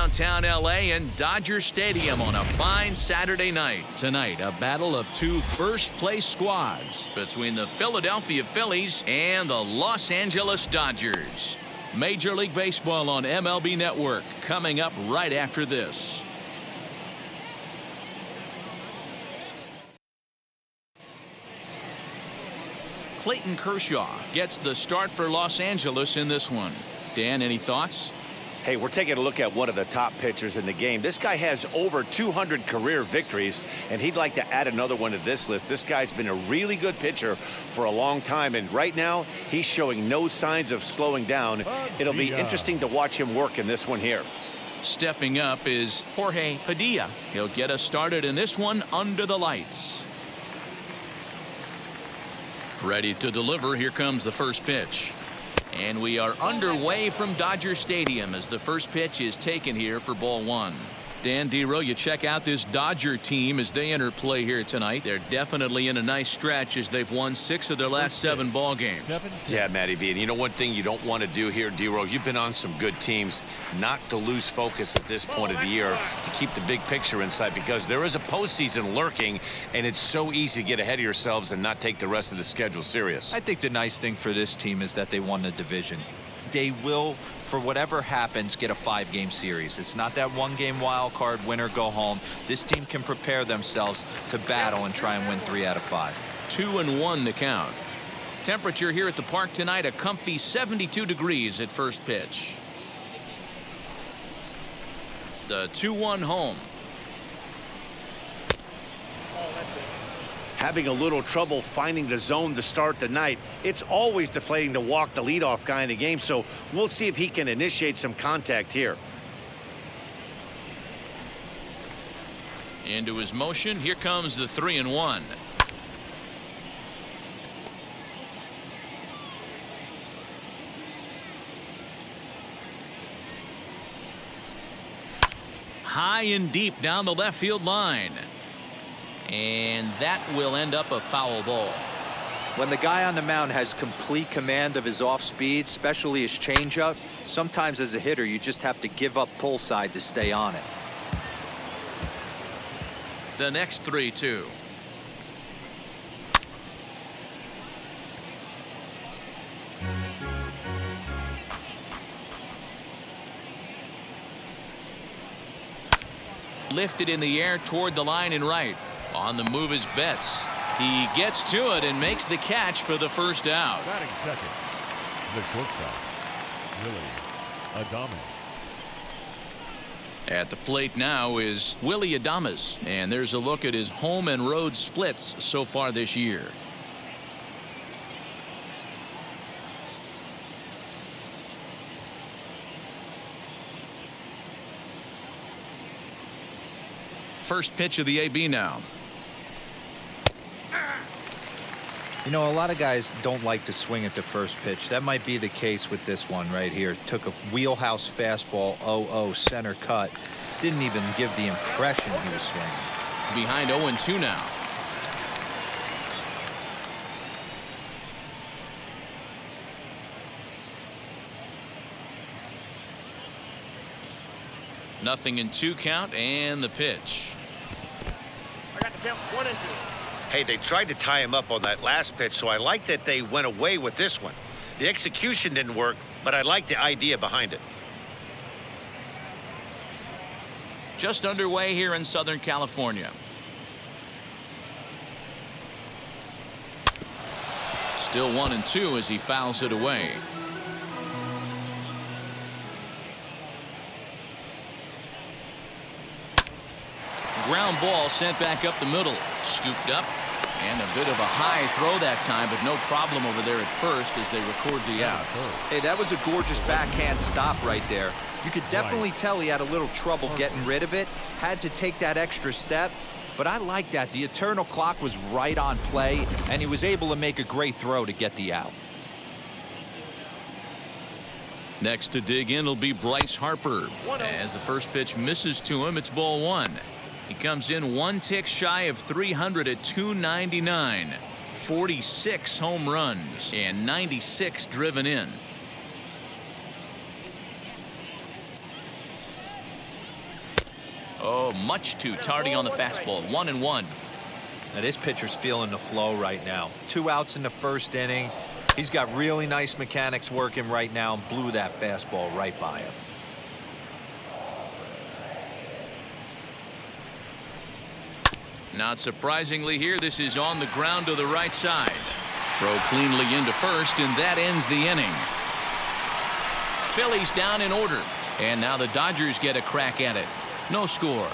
downtown L.A. in Dodger Stadium on a fine Saturday night. Tonight, a battle of two first-place squads between the Philadelphia Phillies and the Los Angeles Dodgers. Major League Baseball on MLB Network coming up right after this. Clayton Kershaw gets the start for Los Angeles in this one. Dan, any thoughts? Hey, we're taking a look at one of the top pitchers in the game. This guy has over 200 career victories, and he'd like to add another one to this list. This guy's been a really good pitcher for a long time, and right now he's showing no signs of slowing down. It'll be interesting to watch him work in this one here. Stepping up is Jorge Padilla. He'll get us started in this one under the lights. Ready to deliver. Here comes the first pitch. And we are underway from Dodger Stadium as the first pitch is taken here for ball one. Dan Dero, you check out this Dodger team as they enter play here tonight. They're definitely in a nice stretch as they've won 6 of their last 7 ball games. Yeah, Matty V. And you know one thing you don't want to do here, Dero, you've been on some good teams, not to lose focus at this point of the year, to keep the big picture in sight, because there is a postseason lurking, and it's so easy to get ahead of yourselves and not take the rest of the schedule serious. I think the nice thing for this team is that they won the division. They will, for whatever happens, get a 5-game series. It's not that 1-game wild card, win or go home. This team can prepare themselves to battle and try and win 3 out of 5. 2-1 the count. Temperature here at the park tonight, a comfy 72 degrees at first pitch. The 2-1 home. Having a little trouble finding the zone to start the night. It's always deflating to walk the leadoff guy in the game, so we'll see if he can initiate some contact here. Into his motion. Here comes the 3-1. High and deep down the left field line. And that will end up a foul ball. When the guy on the mound has complete command of his off speed, especially his changeup, sometimes as a hitter you just have to give up pull side to stay on it. The next 3-2. Lifted in the air toward the line and right. On the move is Betts. He gets to it and makes the catch for the first out. Batting second, the shortstop, Willie Adames. At the plate now is Willie Adames, and there's a look at his home and road splits so far this year. First pitch of the AB now. You know, a lot of guys don't like to swing at the first pitch. That might be the case with this one right here. Took a wheelhouse fastball, 0-0 center cut. Didn't even give the impression he was swinging. Behind 0-2 now. Nothing in 2 count and the pitch. I got the count 1-2. Hey, they tried to tie him up on that last pitch, so I like that they went away with this one. The execution didn't work, but I like the idea behind it. Just underway here in Southern California. Still 1-2 as he fouls it away. Ground ball sent back up the middle. Scooped up. And a bit of a high throw that time, but no problem over there at first as they record the out. Hey, that was a gorgeous backhand stop right there. You could definitely tell he had a little trouble getting rid of it. Had to take that extra step. But I like that. The eternal clock was right on play, and he was able to make a great throw to get the out. Next to dig in will be Bryce Harper. As the first pitch misses to him, it's ball 1. He comes in 1 tick shy of 300 at 299. 46 home runs and 96 driven in. Oh, much too tardy on the fastball. 1-1. Now this pitcher's feeling the flow right now. 2 outs in the first inning. He's got really nice mechanics working right now and blew that fastball right by him. Not surprisingly here, this is on the ground to the right side. Throw cleanly into first, and that ends the inning. Phillies down in order. And now the Dodgers get a crack at it. No score.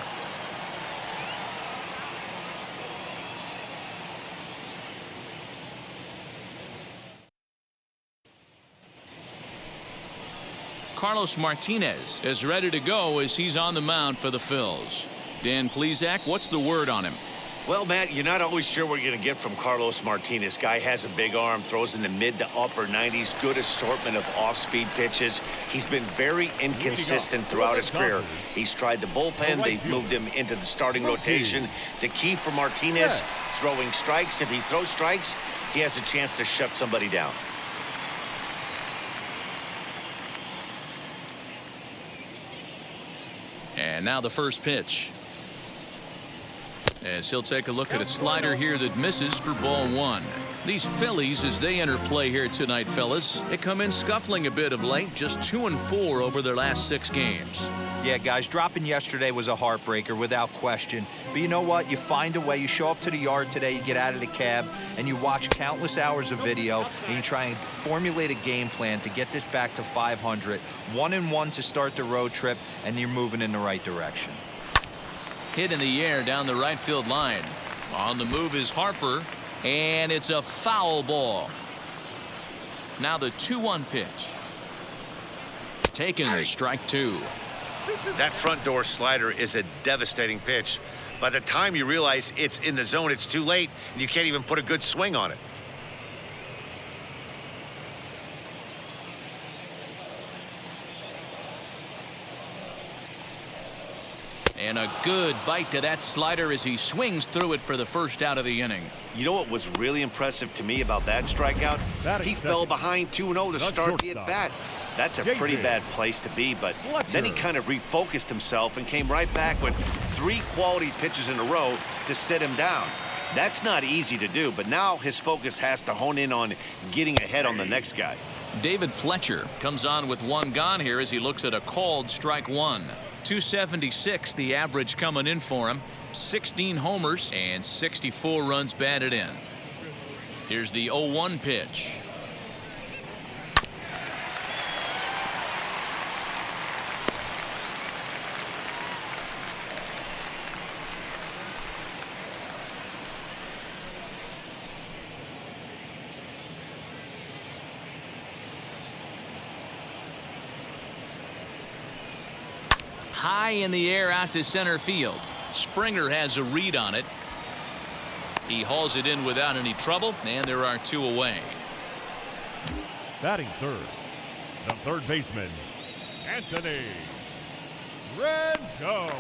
Carlos Martinez is ready to go as he's on the mound for the Phils. Dan Plesac, what's the word on him? Well, Matt, you're not always sure what you're going to get from Carlos Martinez. Guy has a big arm, throws in the mid to upper 90s, good assortment of off-speed pitches. He's been very inconsistent throughout his career. He's tried the bullpen. They've moved him into the starting rotation. The key for Martinez, throwing strikes. If he throws strikes, he has a chance to shut somebody down. And now the first pitch. As he'll take a look at a slider here that misses for ball 1. These Phillies, as they enter play here tonight, fellas, they come in scuffling a bit of late, just 2-4 over their last 6 games. Yeah, guys, dropping yesterday was a heartbreaker without question. But you know what? You find a way. You show up to the yard today, you get out of the cab, and you watch countless hours of video, and you try and formulate a game plan to get this back to 500. 1-1 to start the road trip, and you're moving in the right direction. Hit in the air down the right field line. On the move is Harper, and it's a foul ball. Now the 2-1 pitch. Taken, strike 2. That front door slider is a devastating pitch. By the time you realize it's in the zone, it's too late, and you can't even put a good swing on it. And a good bite to that slider as he swings through it for the first out of the inning. You know what was really impressive to me about that strikeout? He fell behind 2-0 to start the at-bat. That's a pretty bad place to be, but then he kind of refocused himself and came right back with 3 quality pitches in a row to sit him down. That's not easy to do, but now his focus has to hone in on getting ahead on the next guy. David Fletcher comes on with 1 gone here as he looks at a called strike 1. 276 the average coming in for him. 16 homers and 64 runs batted in. Here's the 0-1 pitch. High in the air out to center field. Springer has a read on it. He hauls it in without any trouble, and there are 2 away. Batting third, the third baseman, Anthony Rendon.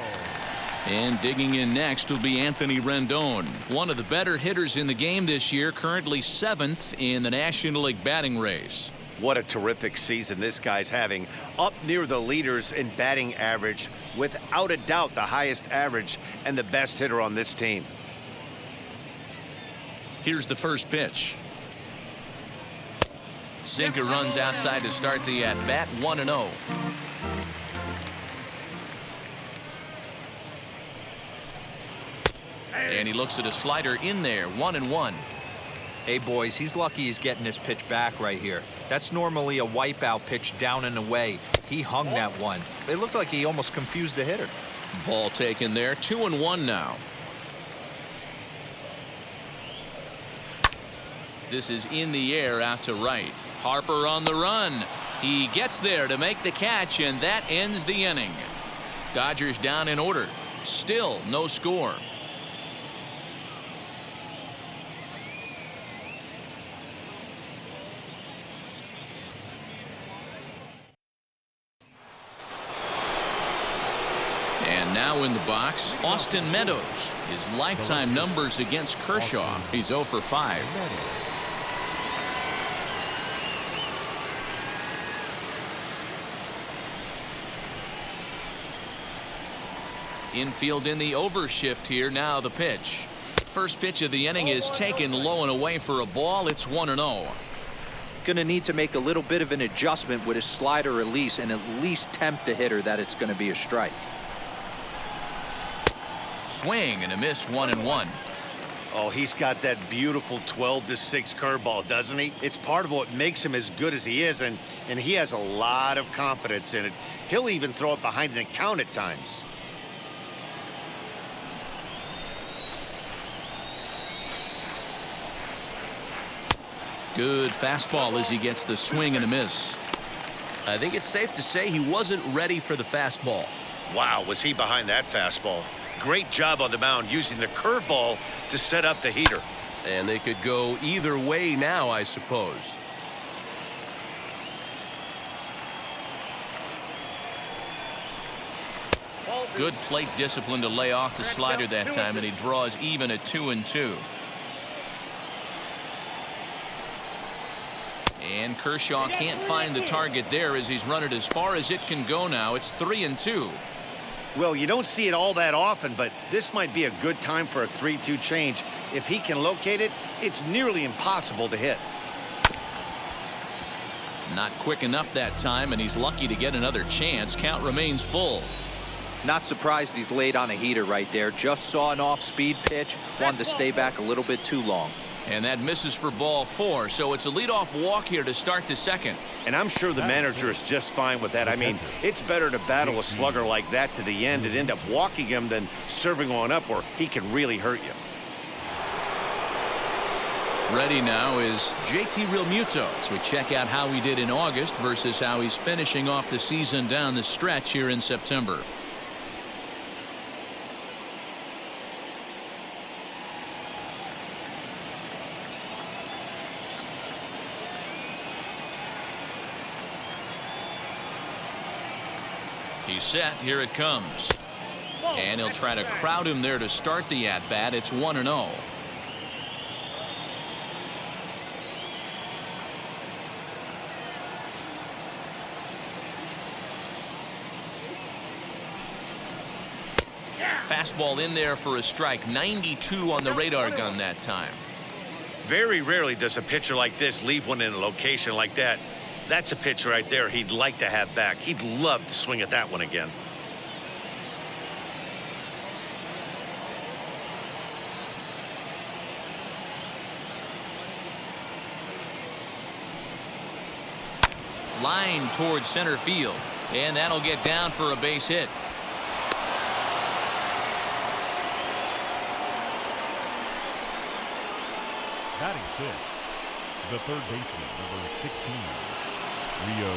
And digging in next will be Anthony Rendon, one of the better hitters in the game this year, currently 7th in the National League batting race. What a terrific season this guy's having. Up near the leaders in batting average, without a doubt the highest average and the best hitter on this team. Here's the first pitch. Sinker runs outside to start the at-bat. 1-0. And he looks at a slider in there. 1-1. Hey, boys, he's lucky he's getting this pitch back right here. That's normally a wipeout pitch down and away. He hung that one. It looked like he almost confused the hitter. Ball taken there. 2-1 now. This is in the air out to right. Harper on the run. He gets there to make the catch, and that ends the inning. Dodgers down in order. Still no score. And now in the box, Austin Meadows. His lifetime numbers against Kershaw. He's 0 for 5. Infield in the overshift here. Now the pitch. First pitch of the inning is taken low and away for a ball. It's 1-0. Going to need to make a little bit of an adjustment with his slider release and at least tempt the hitter that it's going to be a strike. Swing and a miss, 1-1. Oh, he's got that beautiful 12-6 curveball, doesn't he? It's part of what makes him as good as he is, and he has a lot of confidence in it. He'll even throw it behind an count at times. Good fastball as he gets the swing and a miss. I think it's safe to say he wasn't ready for the fastball. Wow, was he behind that fastball? Great job on the mound using the curveball to set up the heater. And they could go either way now, I suppose. Good plate discipline to lay off the slider that time, and he draws even at 2-2. And Kershaw can't find the target there as he's run it as far as it can go now. It's 3-2. Well, you don't see it all that often, but this might be a good time for a 3-2 change. If he can locate it, it's nearly impossible to hit. Not quick enough that time, and he's lucky to get another chance. Count remains full. Not surprised he's laid on a heater right there. Just saw an off-speed pitch. Wanted to stay back a little bit too long. And that misses for ball 4, so it's a leadoff walk here to start the second. And I'm sure the manager is just fine with that. I mean, it's better to battle a slugger like that to the end and end up walking him than serving one up where he can really hurt you. Ready now is JT Realmuto as we check out how he did in August versus how he's finishing off the season down the stretch here in September. He's set. Here it comes. And he'll try to crowd him there to start the at-bat. It's 1-0. Fastball in there for a strike. 92 on the radar gun that time. Very rarely does a pitcher like this leave one in a location like that. That's a pitch right there he'd like to have back. He'd love to swing at that one again. Line towards center field. And that'll get down for a base hit. Batting fifth, the third baseman, number 16, Rio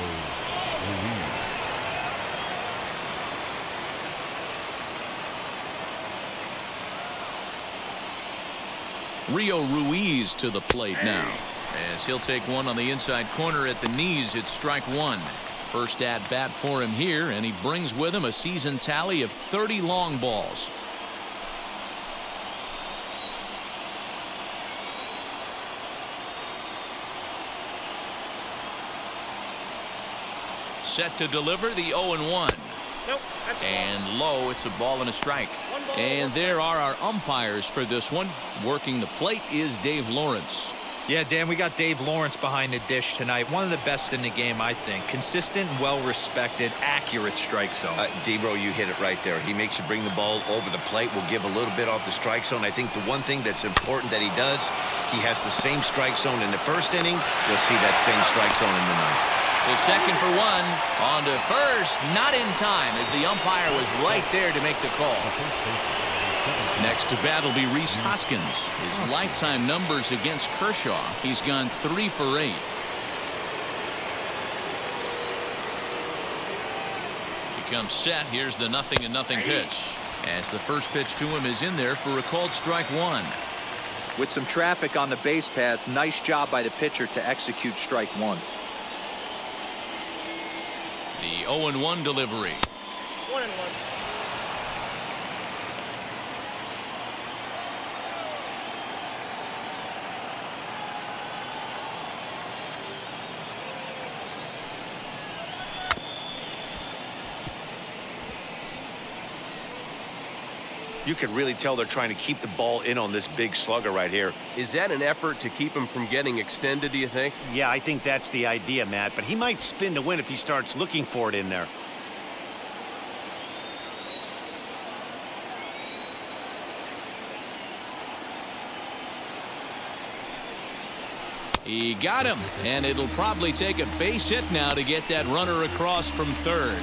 Ruiz. Rio Ruiz to the plate now, as he'll take one on the inside corner at the knees. It's strike 1. First at bat for him here, and he brings with him a season tally of 30 long balls. Set to deliver the 0-1. Nope, and low. It's a ball and a strike. And there are our umpires for this one. Working the plate is Dave Lawrence. Yeah, Dan, we got Dave Lawrence behind the dish tonight. One of the best in the game, I think. Consistent, well-respected, accurate strike zone. Debro, you hit it right there. He makes you bring the ball over the plate. Will give a little bit off the strike zone. I think the one thing that's important that he does, he has the same strike zone in the first inning. You'll see that same strike zone in the ninth. The second for one. On to first. Not in time, as the umpire was right there to make the call. Next to bat will be Rhys Hoskins. His lifetime numbers against Kershaw. He's gone 3 for 8. He comes set. Here's the 0-0 pitch. As the first pitch to him is in there for a called strike 1. With some traffic on the base paths, nice job by the pitcher to execute strike 1. The 0-1 delivery. 1-1. You can really tell they're trying to keep the ball in on this big slugger right here. Is that an effort to keep him from getting extended, do you think? Yeah, I think that's the idea, Matt, but he might spin to win if he starts looking for it in there. He got him, and it'll probably take a base hit now to get that runner across from third.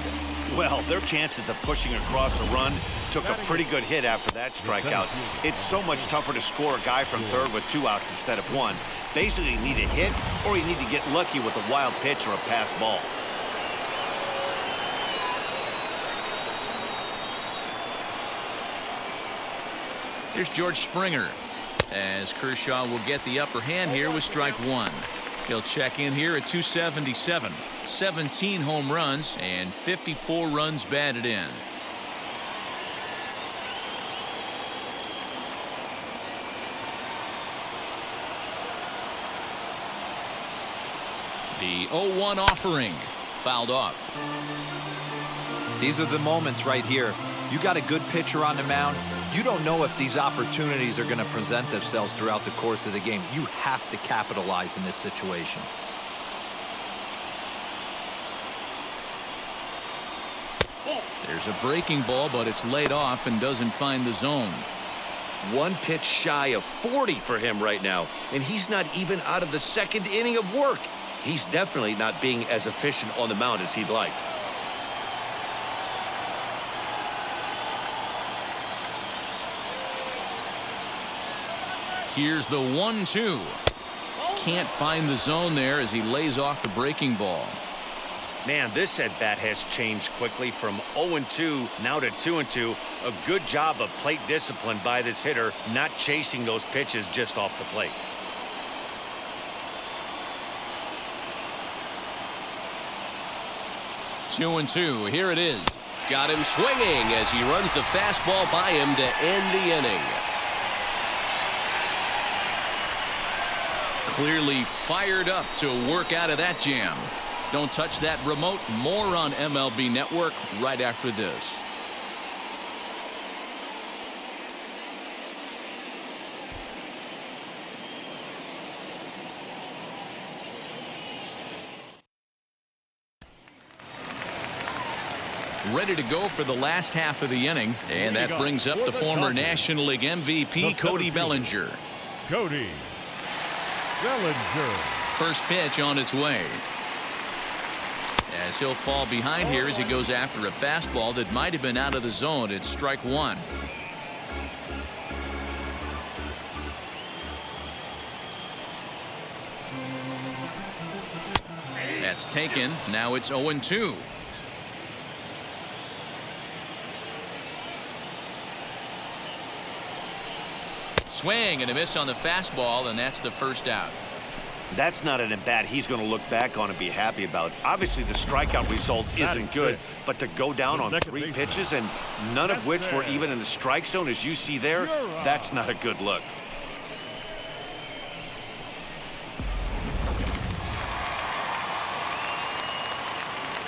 Well, their chances of pushing across a run took a pretty good hit after that strikeout. It's so much tougher to score a guy from third with 2 outs instead of 1. Basically, you need a hit, or you need to get lucky with a wild pitch or a pass ball. Here's George Springer, as Kershaw will get the upper hand here with strike 1. He'll check in here at 277. 17 home runs and 54 runs batted in. The 0-1 offering fouled off. These are the moments right here. You got a good pitcher on the mound. You don't know if these opportunities are going to present themselves throughout the course of the game. You have to capitalize in this situation. There's a breaking ball, but it's laid off and doesn't find the zone. 1 pitch shy of 40 for him right now, and he's not even out of the 2nd inning of work. He's definitely not being as efficient on the mound as he'd like. Here's the 1-2. Can't find the zone there as he lays off the breaking ball. Man, this at-bat has changed quickly from 0-2 now to 2-2. A good job of plate discipline by this hitter, not chasing those pitches just off the plate. Two and two. Here it is. Got him swinging as he runs the fastball by him to end the inning. Clearly fired up to work out of that jam. Don't touch that remote. More on MLB Network right after this. Ready to go for the last half of the inning, and that brings up the former National League MVP Cody Bellinger. Cody Bellinger. First pitch on its way. As he'll fall behind here as he goes after a fastball that might have been out of the zone. It's strike 1. That's taken. Now it's 0-2. Swing and a miss on the fastball, and that's the first out. That's not an at-bat he's going to look back on and be happy about. Obviously, the strikeout result isn't good, but to go down on 3 pitches and none of which were even in the strike zone, as you see there, that's not a good look.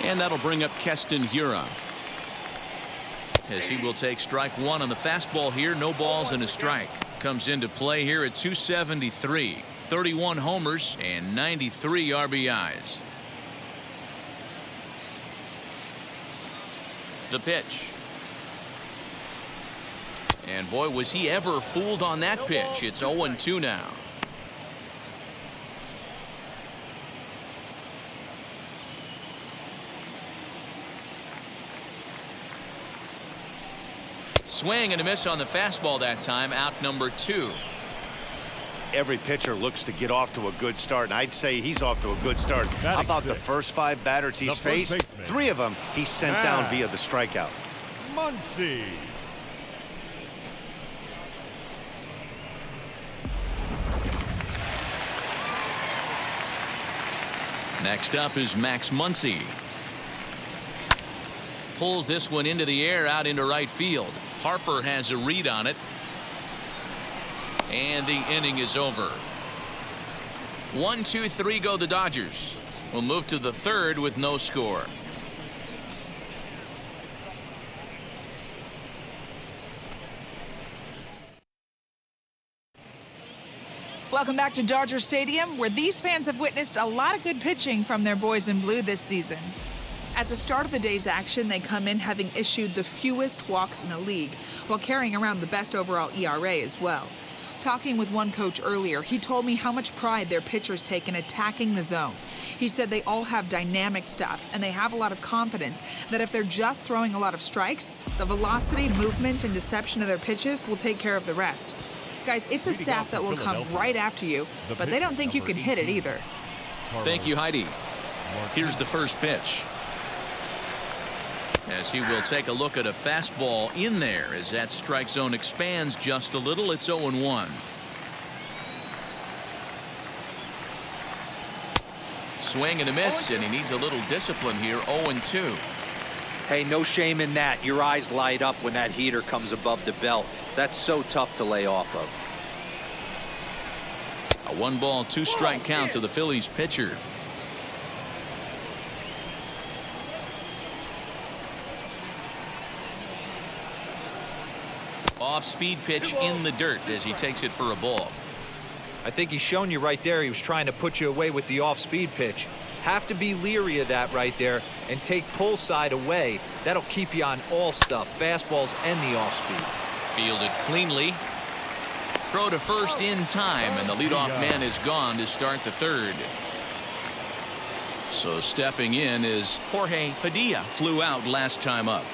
And that'll bring up Keston Hiura, as he will take strike 1 on the fastball here. No balls and a strike. Comes into play here at 273. 31 homers and 93 RBIs. The pitch. And boy, was he ever fooled on that pitch. It's 0-2 now. Swing and a miss on the fastball that time. Out number 2. Every pitcher looks to get off to a good start, and I'd say he's off to a good start. How about the first 5 batters he's faced? 3 of them he's sent down via the strikeout. Muncie. Next up is Max Muncie. Pulls this one into the air out into right field. Harper has a read on it. And the inning is over. 1, 2, 3 go the Dodgers. We'll move to the 3rd with no score. Welcome back to Dodger Stadium, where these fans have witnessed a lot of good pitching from their boys in blue this season. At the start of the day's action, they come in having issued the fewest walks in the league, while carrying around the best overall ERA as well. Talking with one coach earlier, he told me how much pride their pitchers take in attacking the zone. He said they all have dynamic stuff, and they have a lot of confidence that if they're just throwing a lot of strikes, the velocity, movement, and deception of their pitches will take care of the rest. Guys, it's a staff that will come right after you, but they don't think you can hit it either. Thank you, Heidi. Here's the first pitch. As he will take a look at a fastball in there as that strike zone expands just a little. It's 0-1. Swing and a miss, and he needs a little discipline here. 0-2. Hey, no shame in that. Your eyes light up when that heater comes above the belt. That's so tough to lay off of. A 1-ball, 2-strike count to the Phillies pitcher. Off-speed pitch in the dirt as he takes it for a ball. I think he's shown you right there he was trying to put you away with the off-speed pitch. Have to be leery of that right there and take pull side away. That'll keep you on all stuff, fastballs and the off-speed. Fielded cleanly. Throw to first in time, and the leadoff man is gone to start the third. So stepping in is Jorge Padilla. Flew out last time up.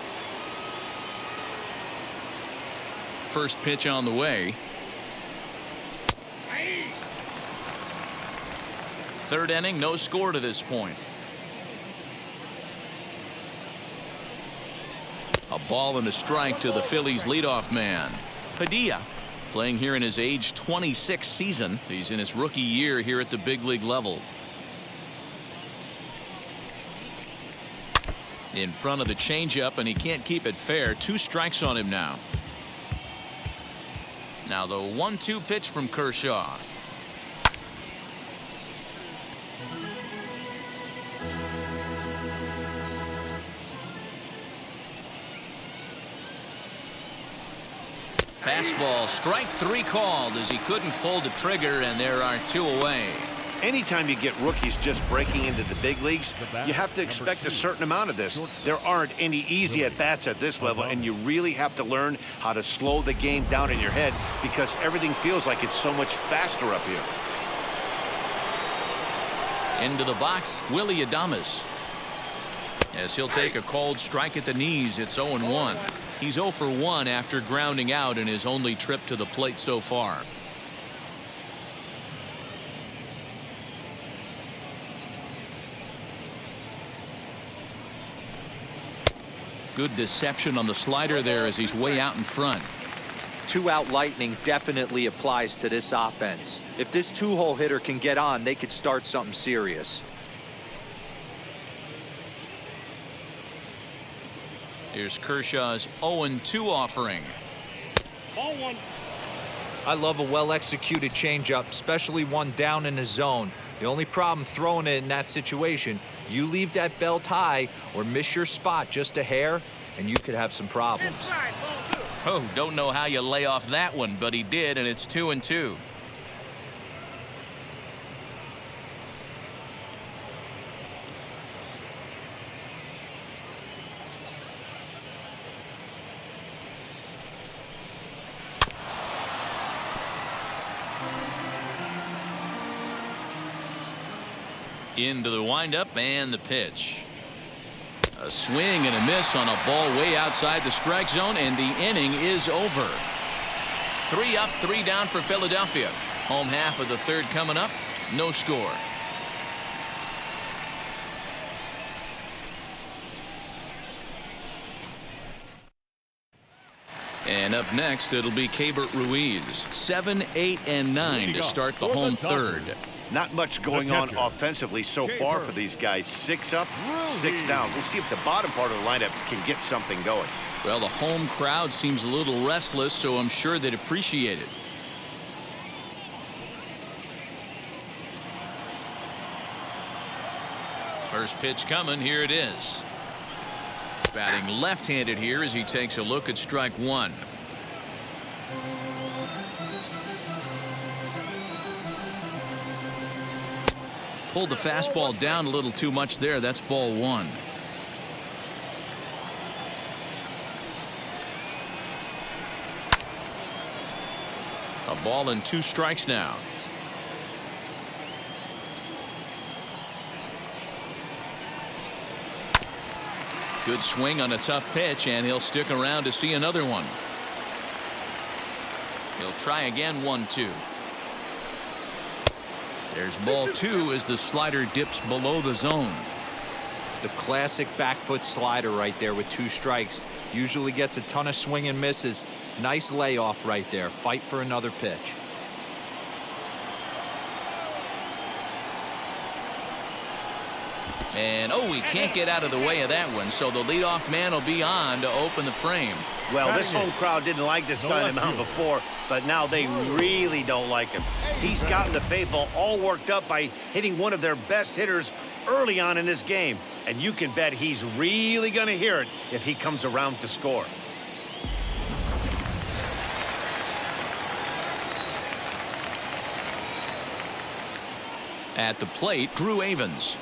First pitch on the way. Third inning, no score to this point. A ball and a strike to the Phillies leadoff man. Padilla, playing here in his age 26 season. He's in his rookie year here at the big league level. In front of the changeup, and he can't keep it fair. 2 strikes on him now. Now the 1-2 pitch from Kershaw. Fastball, strike 3 called as he couldn't pull the trigger, and there are 2 away. Anytime you get rookies just breaking into the big leagues, you have to expect a certain amount of this. There aren't any easy at-bats at this level, and you really have to learn how to slow the game down in your head because everything feels like it's so much faster up here. Into the box, Willie Adames. As he'll take a cold strike at the knees, it's 0-1. He's 0 for 1 after grounding out in his only trip to the plate so far. Good deception on the slider there as he's way out in front. 2-out lightning definitely applies to this offense. If this 2-hole hitter can get on, they could start something serious. Here's Kershaw's 0-2 offering. Ball 1. I love a well-executed changeup, especially one down in the zone. The only problem throwing it in that situation, you leave that belt high or miss your spot just a hair, and you could have some problems. Inside, ball 2. Oh, don't know how you lay off that one, but he did, and it's 2-2. Into the windup and the pitch. A swing and a miss on a ball way outside the strike zone, and the inning is over. 3 up, 3 down for Philadelphia. Home half of the third coming up. No score. And up next, it'll be Keibert Ruiz. 7, 8, and 9 to start the home third. Not much going on offensively so far for these guys. 6 up, 6 down. We'll see if the bottom part of the lineup can get something going. Well, the home crowd seems a little restless, so I'm sure they'd appreciate it. First pitch coming. Here it is. Batting left-handed here as he takes a look at strike 1. pulled the fastball down a little too much there. That's ball one. A ball and 2 strikes now. Good swing on a tough pitch, and he'll stick around to see another one. He'll try again, 1-2. There's ball 2 as the slider dips below the zone. The classic back foot slider right there with 2 strikes. Usually gets a ton of swing and misses. Nice layoff right there. Fight for another pitch. And he can't get out of the way of that one, so the leadoff man will be on to open the frame. Well, this home crowd didn't like this guy on the mound before, but now they really don't like him. He's gotten the faithful all worked up by hitting one of their best hitters early on in this game, and you can bet he's really going to hear it if he comes around to score. At the plate, Drew Avens.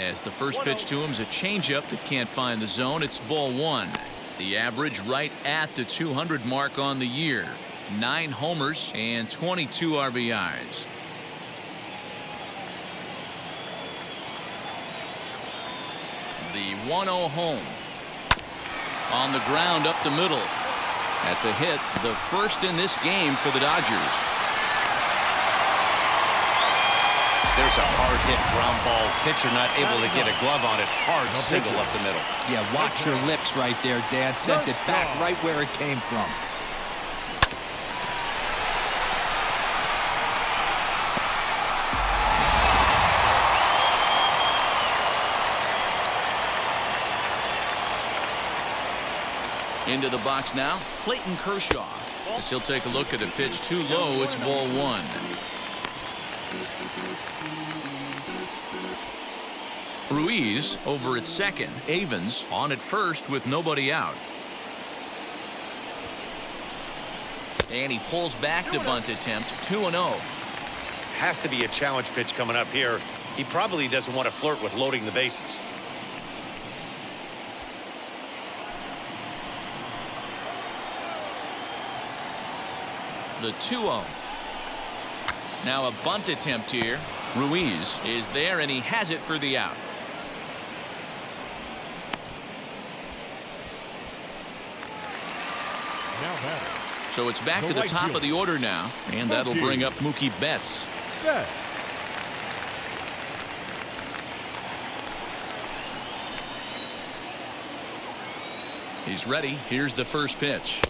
As the first pitch to him is a changeup that can't find the zone. It's ball 1. The average right at the 200 mark on the year. 9 homers and 22 RBIs. The 1-0 home. On the ground up the middle. That's a hit, the first in this game for the Dodgers. There's a hard hit ground ball. Pitcher not able to get a glove on it. Hard single up the middle. Yeah, watch your lips right there, Dan. Sent it back right where it came from. Into the box now, Clayton Kershaw. As he'll take a look at a pitch too low, it's ball 1. Ruiz over at second. Avens on at first with nobody out. And he pulls back the bunt attempt. 2-0. Has to be a challenge pitch coming up here. He probably doesn't want to flirt with loading the bases. The 2-0. Now a bunt attempt here. Ruiz is there, and he has it for the out. So it's back to the top of the order now, and that'll bring up Mookie Betts. He's ready. Here's the first pitch.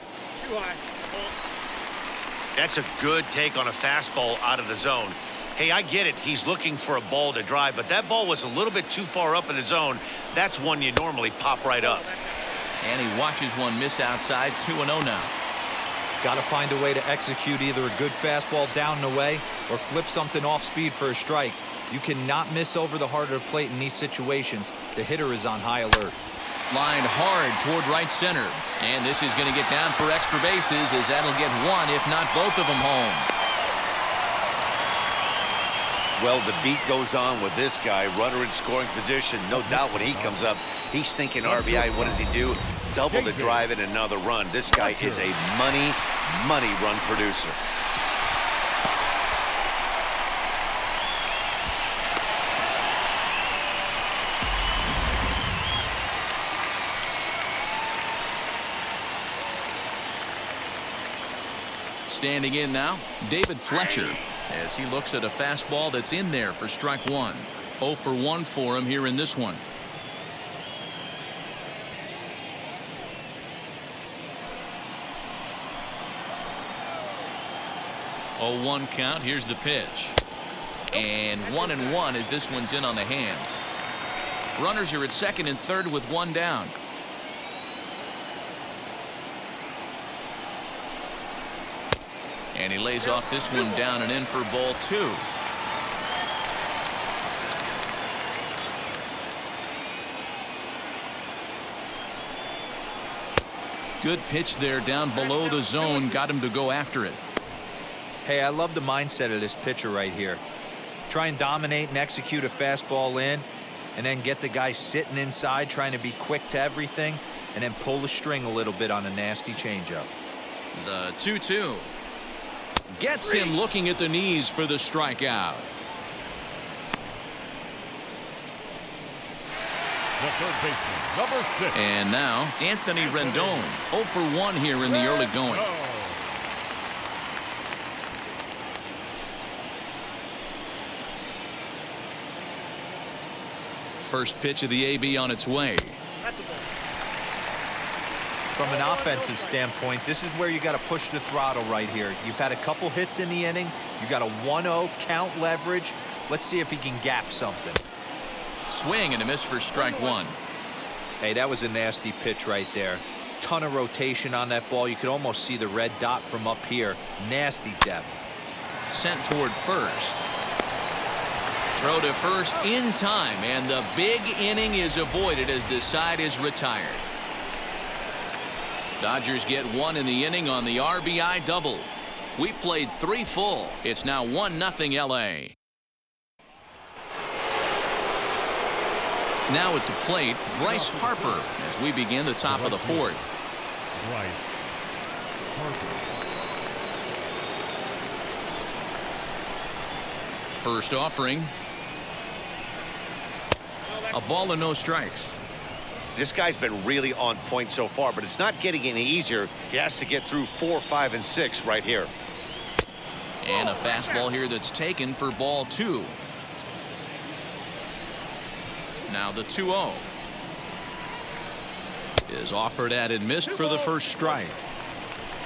That's a good take on a fastball out of the zone. Hey, I get it. He's looking for a ball to drive, but that ball was a little bit too far up in the zone. That's one you normally pop right up. And he watches one miss outside. 2-0 now. Got to find a way to execute either a good fastball down and away or flip something off speed for a strike. You cannot miss over the heart of the plate in these situations. The hitter is on high alert. Lined hard toward right center. And this is going to get down for extra bases, as that'll get one, if not both of them, home. Well, the beat goes on with this guy. Runner in scoring position. No doubt when he comes up, he's thinking RBI. What does he do? Double the drive and another run. This guy is a money run producer. Standing in now, David Fletcher, as he looks at a fastball that's in there for strike 1. 0 for 1 for him here in this one. Oh, 1 count. Here's the pitch. And 1-1 as this one's in on the hands. Runners are at second and third with one down. And he lays off this one down and in for ball 2. Good pitch there down below the zone. Got him to go after it. Hey, I love the mindset of this pitcher right here. Try and dominate and execute a fastball in, and then get the guy sitting inside trying to be quick to everything, and then pull the string a little bit on a nasty changeup. The 2-2 gets him looking at the knees for the strikeout. The third baseman, number 6. And now Anthony Rendon, 0 for 1 here in the early going. First pitch of the AB on its way. From an offensive standpoint, this is where you got to push the throttle right here. You've had a couple hits in the inning. You got a 1-0 count leverage. Let's see if he can gap something. Swing and a miss for strike 1. Hey, that was a nasty pitch right there. Ton of rotation on that ball. You could almost see the red dot from up here. Nasty depth. Sent toward first. Throw to first in time, and the big inning is avoided as the side is retired. Dodgers get 1 in the inning on the RBI double. We played 3 full. It's now 1-0 LA. Now at the plate, Bryce Harper as we begin the top of the 4th. Bryce Harper. First offering. A ball and no strikes. This guy's been really on point so far, but it's not getting any easier. He has to get through 4, 5, and 6 right here. And a fastball here that's taken for ball 2. Now the 2-0 is offered at and missed for the first strike.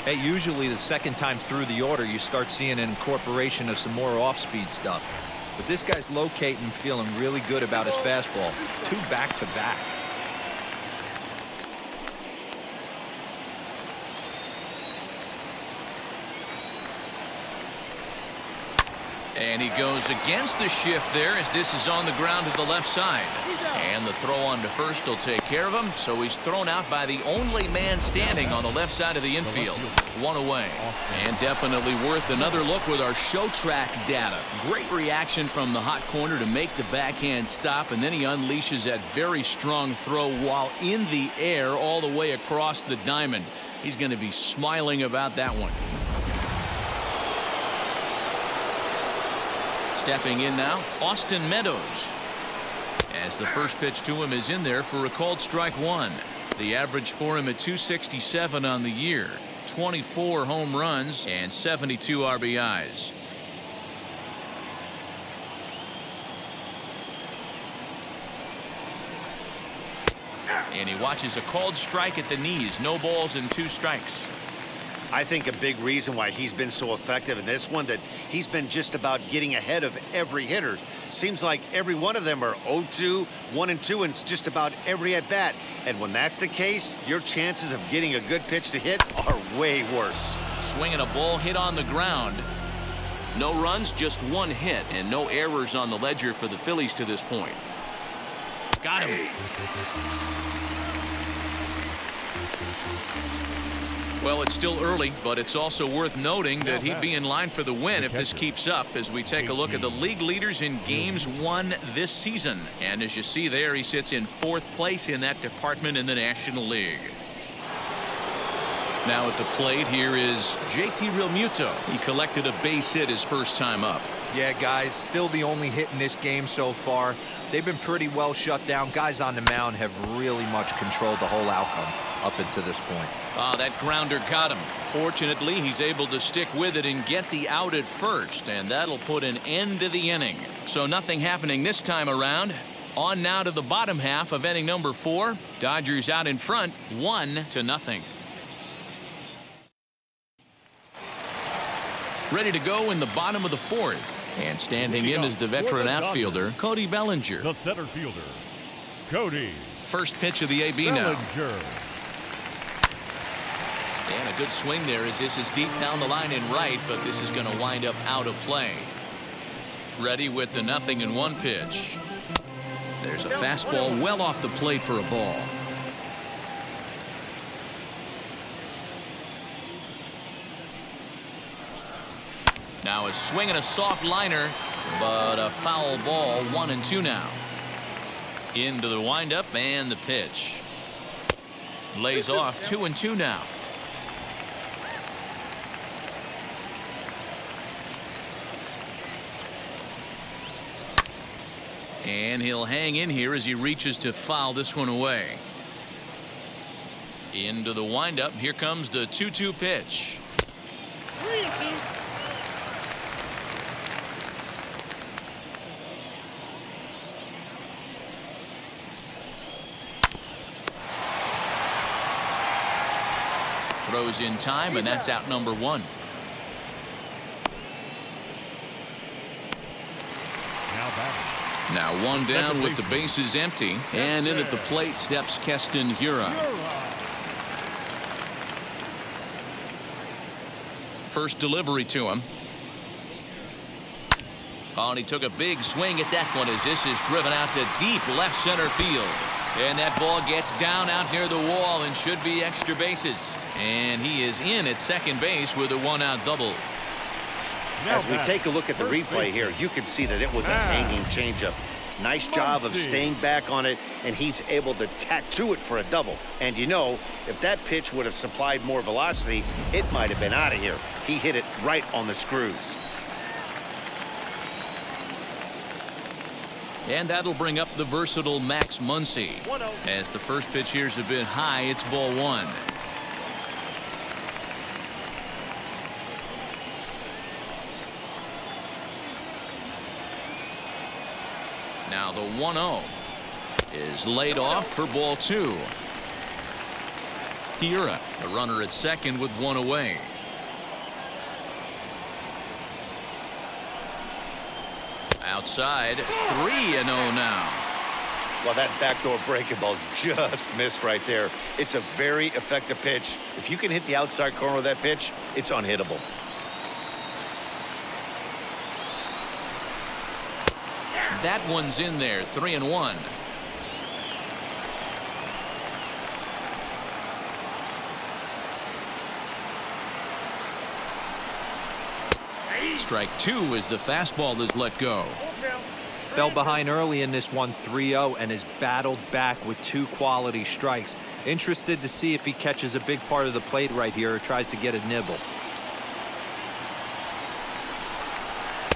Hey, usually the second time through the order, you start seeing an incorporation of some more off-speed stuff. But this guy's locating and feeling really good about his fastball. 2 back-to-back. And he goes against the shift there as this is on the ground to the left side. And the throw on to first will take care of him. So he's thrown out by the only man standing on the left side of the infield. 1 away. And definitely worth another look with our show track data. Great reaction from the hot corner to make the backhand stop. And then he unleashes that very strong throw while in the air all the way across the diamond. He's going to be smiling about that one. Stepping in now, Austin Meadows. As the first pitch to him is in there for a called strike 1. The average for him at 267 on the year. 24 home runs and 72 RBIs. And he watches a called strike at the knees. No balls and 2 strikes. I think a big reason why he's been so effective in this one, that he's been just about getting ahead of every hitter. Seems like every one of them are 0-2, 1-2, and it's just about every at-bat. And when that's the case, your chances of getting a good pitch to hit are way worse. Swinging a ball hit on the ground. No runs, just 1 hit, and no errors on the ledger for the Phillies to this point. Got him. Well, it's still early, but it's also worth noting that he'd be in line for the win if this keeps up as we take a look at the league leaders in games won this season. And as you see there, he sits in 4th place in that department in the National League. Now at the plate, here is JT Realmuto. He collected a base hit his first time up. Yeah, guys, still the only hit in this game so far. They've been pretty well shut down. Guys on the mound have really much controlled the whole outcome up until this point. That grounder got him. Fortunately, he's able to stick with it and get the out at first, and that'll put an end to the inning. So nothing happening this time around. On now to the bottom half of inning number 4. Dodgers out in front, 1-0. Ready to go in the bottom of the 4th. And standing in is the veteran outfielder, Cody Bellinger. The center fielder, Cody. First pitch of the AB now. Bellinger. And a good swing there as this is deep down the line in right, but this is going to wind up out of play. Ready with the 0-1 pitch. There's a fastball well off the plate for a ball. Now a swing and a soft liner. But a foul ball, 1-2 now. Into the windup and the pitch. Lays off 2-2 now. And he'll hang in here as he reaches to foul this one away. Into the windup. Here comes the 2-2 pitch. 3-2. Throws in time, and that's out number 1. Now batting. Now one down with the bases empty, and in at the plate steps Keston Hiura. First delivery to him. Oh, and he took a big swing at that one as this is driven out to deep left center field. And that ball gets down out near the wall and should be extra bases. And he is in at second base with a 1-out double. As we take a look at the replay here, you can see that it was a hanging changeup. Nice job of staying back on it, and he's able to tattoo it for a double. And you know, if that pitch would have supplied more velocity, it might have been out of here. He hit it right on the screws. And that'll bring up the versatile Max Muncie. As the first pitch here's a bit high, it's ball 1. Now the 1-0 is laid off for ball 2. Hiura, the runner at second with 1 away. Outside, 3-0 now. Well, that backdoor breaking ball just missed right there. It's a very effective pitch. If you can hit the outside corner of that pitch, it's unhittable. That one's in there, 3-1. Strike 2 as the fastball is let go. Fell behind early in this one, 3-0, and has battled back with 2 quality strikes. Interested to see if he catches a big part of the plate right here or tries to get a nibble.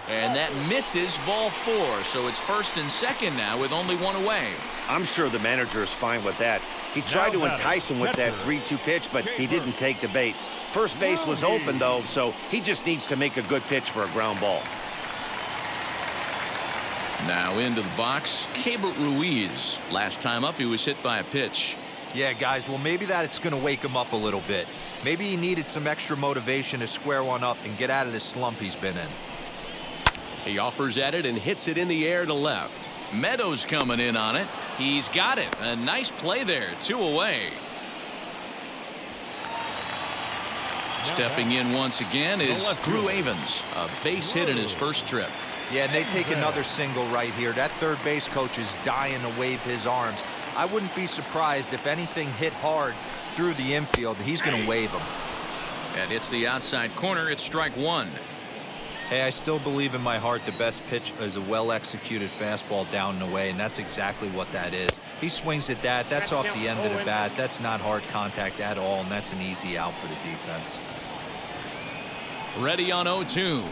And that misses ball 4, so it's first and second now with only 1 away. I'm sure the manager is fine with that. He tried to entice him with that 3-2 pitch, but he didn't take the bait. First base was open, though, so he just needs to make a good pitch for a ground ball. Now into the box, Keibert Ruiz. Last time up, he was hit by a pitch. Yeah, guys, well, maybe that's going to wake him up a little bit. Maybe he needed some extra motivation to square one up and get out of the slump he's been in. He offers at it and hits it in the air to left. Meadows coming in on it. He's got it. A nice play there. 2 away. Stepping in once again is Drew Avens. A base hit in his first trip. Yeah, and they take another single right here. That third base coach is dying to wave his arms. I wouldn't be surprised if anything hit hard through the infield. He's going to wave them. And it's the outside corner. It's strike 1. Hey, I still believe in my heart the best pitch is a well-executed fastball down and away, and that's exactly what that is. He swings at that. That's off the end of the bat. That's not hard contact at all, and that's an easy out for the defense. Ready on 0-2.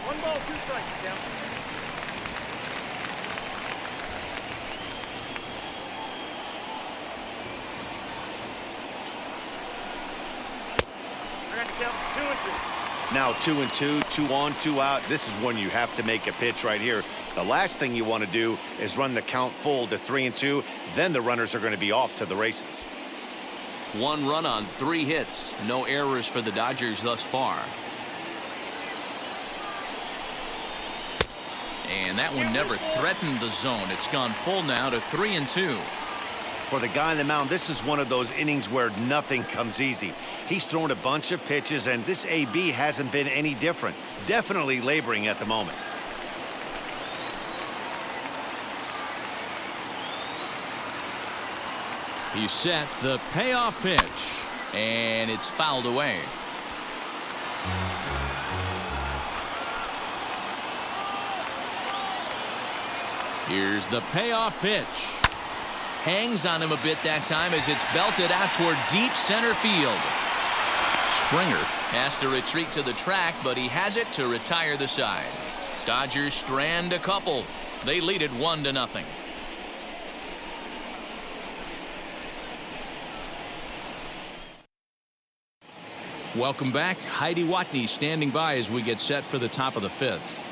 1 ball, 2 strikes, down. I got to count 2 and 2. Now 2-2, 2 on, 2 out. This is when you have to make a pitch right here. The last thing you want to do is run the count full to 3-2. Then the runners are going to be off to the races. 1 run on 3 hits. No errors for the Dodgers thus far. And that one never threatened the zone. It's gone full now to 3-2. For the guy on the mound, this is one of those innings where nothing comes easy. He's thrown a bunch of pitches, and this AB hasn't been any different. Definitely laboring at the moment. He set the payoff pitch, and it's fouled away. Here's the payoff pitch. Hangs on him a bit that time as it's belted out toward deep center field. Springer has to retreat to the track, but he has it to retire the side. Dodgers strand a couple. They lead it 1-0. Welcome back. Heidi Watney standing by as we get set for the top of the 5th.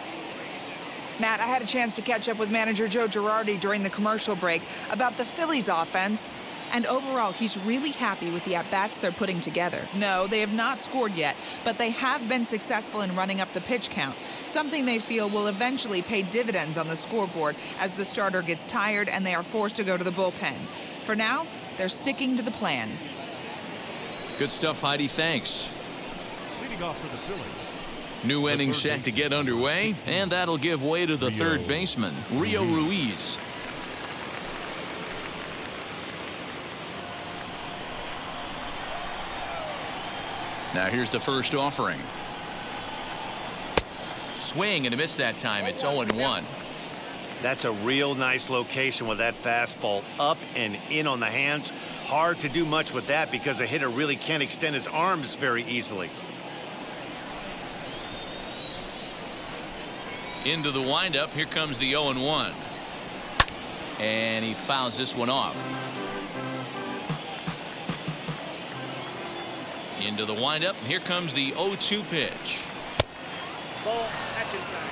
Matt, I had a chance to catch up with manager Joe Girardi during the commercial break about the Phillies offense. And overall, he's really happy with the at-bats they're putting together. No, they have not scored yet, but they have been successful in running up the pitch count, something they feel will eventually pay dividends on the scoreboard as the starter gets tired and they are forced to go to the bullpen. For now, they're sticking to the plan. Good stuff, Heidi. Thanks. Leading off for the Phillies. New inning set to get underway, and that'll give way to the third baseman, Rio Ruiz. Now here's the first offering. Swing and a miss that time. It's 0-1. That's a real nice location with that fastball up and in on the hands. Hard to do much with that because a hitter really can't extend his arms very easily. Into the windup. Here comes the 0-1. And he fouls this one off. Into the windup. Here comes the 0-2 pitch. Ball, action time.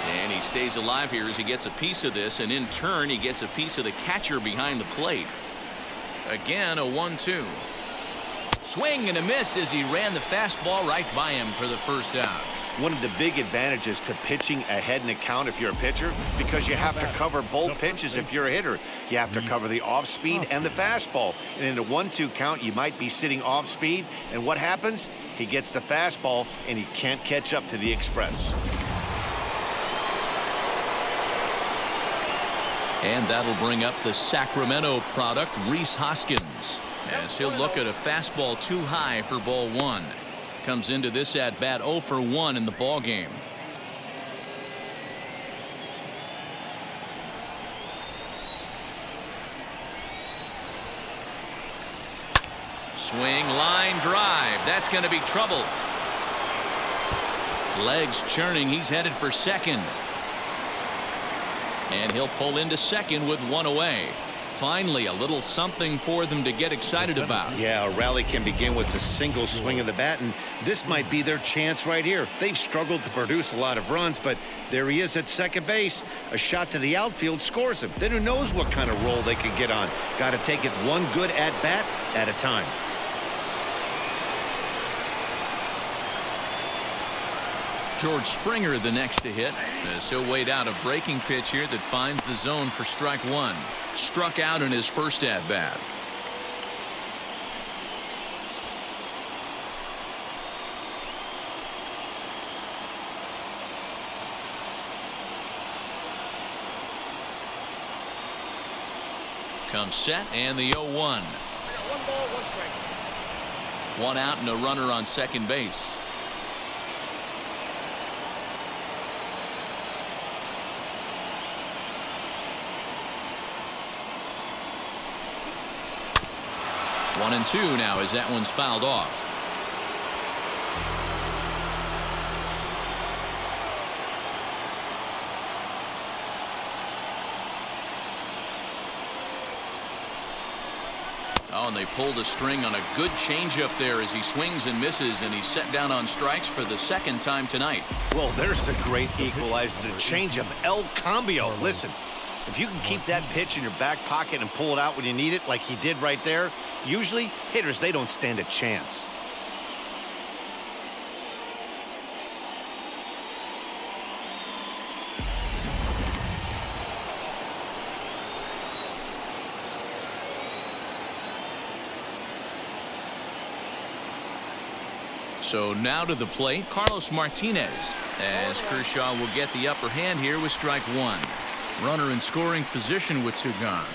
And he stays alive here as he gets a piece of this, and in turn he gets a piece of the catcher behind the plate. Again, a 1-2. Swing and a miss as he ran the fastball right by him for the first out. One of the big advantages to pitching ahead in the count if you're a pitcher, because you have to cover both pitches if you're a hitter. You have to cover the off speed and the fastball. And in a 1-2 count, you might be sitting off speed. And what happens? He gets the fastball and he can't catch up to the express. And that'll bring up the Sacramento product, Rhys Hoskins, as he'll look at a fastball too high for ball 1. Comes into this at bat 0 for 1 in the ball game. Swing, line drive. That's going to be trouble. Legs churning. He's headed for second. And he'll pull into second with one away. Finally, a little something for them to get excited about. Yeah, a rally can begin with a single swing of the bat, and this might be their chance right here. They've struggled to produce a lot of runs, but there he is at second base. A shot to the outfield scores him. Then who knows what kind of roll they could get on. Got to take it one good at-bat at a time. George Springer the next to hit, as he'll wait out a breaking pitch here that finds the zone for strike 1. Struck out in his first at bat. Comes set and the 0-1. 1 ball, 1 strike. One out and a runner on second base. One and 2 now as that one's fouled off. Oh, and they pulled a string on a good changeup there as he swings and misses, and he's set down on strikes for the second time tonight. Well, there's the great equalizer, the changeup, El Cambio. Listen, if you can keep that pitch in your back pocket and pull it out when you need it like he did right there, usually hitters, they don't stand a chance. So now to the plate, Carlos Martinez, as Kershaw will get the upper hand here with strike 1. Runner in scoring position with 2 gone.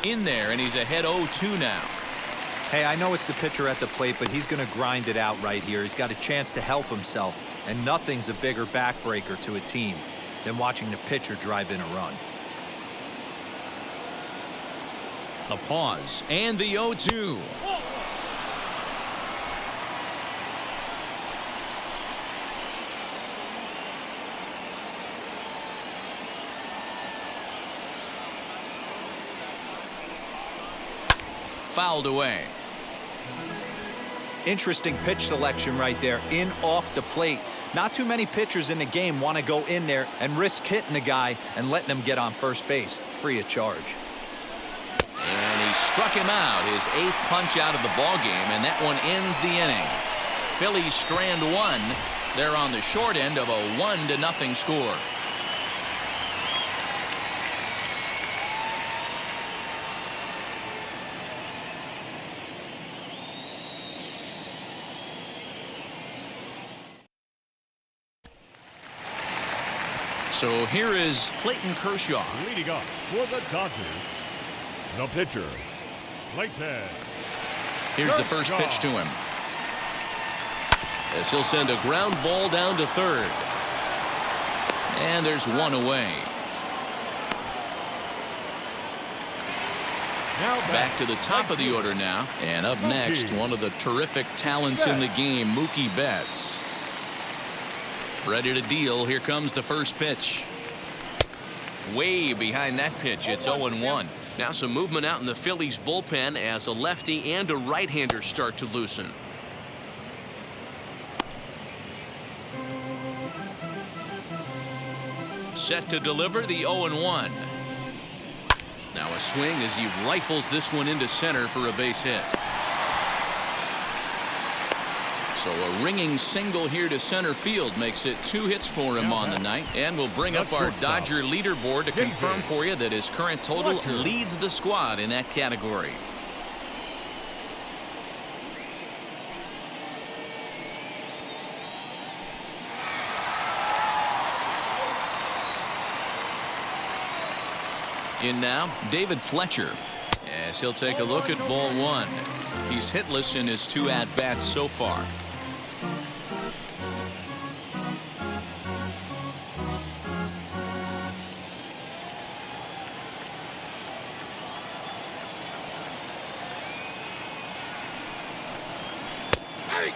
in there, and he's ahead 0-2 now. Hey, I know it's the pitcher at the plate, but he's going to grind it out right here. He's got a chance to help himself, and nothing's a bigger backbreaker to a team than watching the pitcher drive in a run. A pause, and the 0-2. Fouled away. Interesting pitch selection right there, in off the plate. Not too many pitchers in the game want to go in there and risk hitting the guy and letting him get on first base free of charge. And he struck him out, his 8th punch out of the ball game, and that one ends the inning. Phillies strand 1. They're on the short end of a 1-0 score. So here is Clayton Kershaw. Leading off for the Dodgers, the pitcher, Clayton. Here's the first pitch to him. As he'll send a ground ball down to third. And there's one away. Now back to the top of the order now. And up next, one of the terrific talents in the game, Mookie Betts. Ready to deal. Here comes the first pitch. Way behind that pitch. It's 0-1. Now some movement out in the Phillies bullpen as a lefty and a right-hander start to loosen. Set to deliver the 0-1. Now a swing as he rifles this one into center for a base hit. So a ringing single here to center field makes it 2 hits for him on the night. And we'll bring up our Dodger leaderboard to confirm for you that his current total leads the squad in that category. In now, David Fletcher, as he'll take a look at ball 1. He's hitless in his 2 at-bats so far.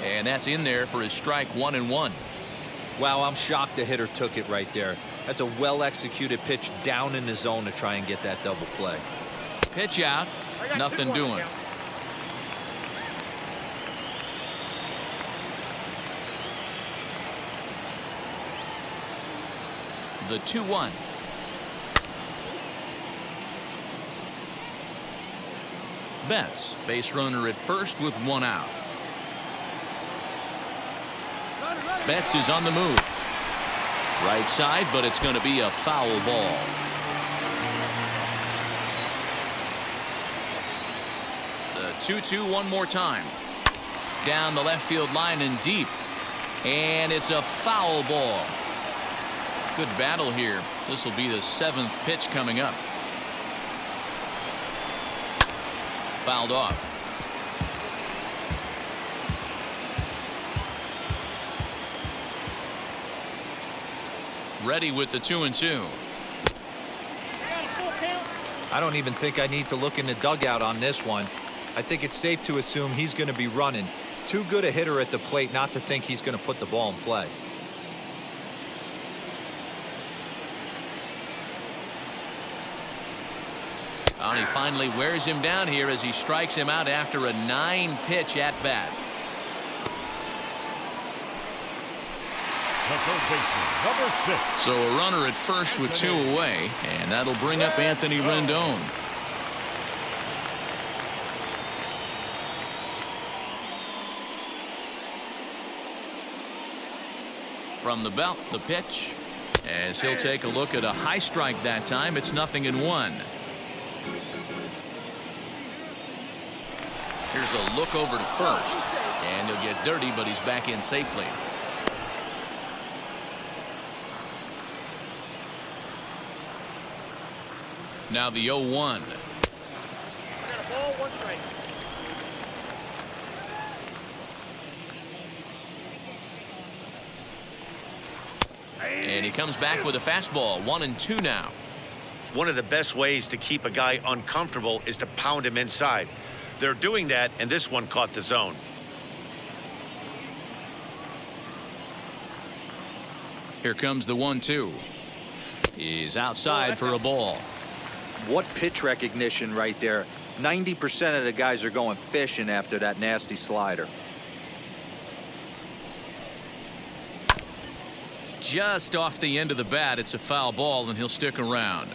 And that's in there for his strike 1-1. Wow, I'm shocked the hitter took it right there. That's a well-executed pitch down in the zone to try and get that double play. Pitch out, nothing doing. The 2-1. Betts, base runner at first with 1 out. Betts is on the move. Right side, but it's going to be a foul ball. The 2-2 one more time. Down the left field line and deep. And it's a foul ball. Good battle here. This will be the 7th pitch coming up. Fouled off. Ready with the 2-2. I don't even think I need to look in the dugout on this one. I think it's safe to assume he's going to be running. Too good a hitter at the plate not to think he's going to put the ball in play. And he finally wears him down here as he strikes him out after a 9-pitch at bat. The third baseman, number 6. So a runner at first with 2 away, and that'll bring up Anthony Rendon. From the belt, the pitch, as he'll take a look at a high strike that time. It's 0-1. Here's a look over to first, and he'll get dirty, but he's back in safely. Now the 0-1. one strike. And he comes back with a fastball. 1-2 now. One of the best ways to keep a guy uncomfortable is to pound him inside. They're doing that, and this one caught the zone. Here comes the 1-2. He's outside for a ball. What pitch recognition right there. 90% of the guys are going fishing after that nasty slider. Just off the end of the bat, it's a foul ball, and he'll stick around.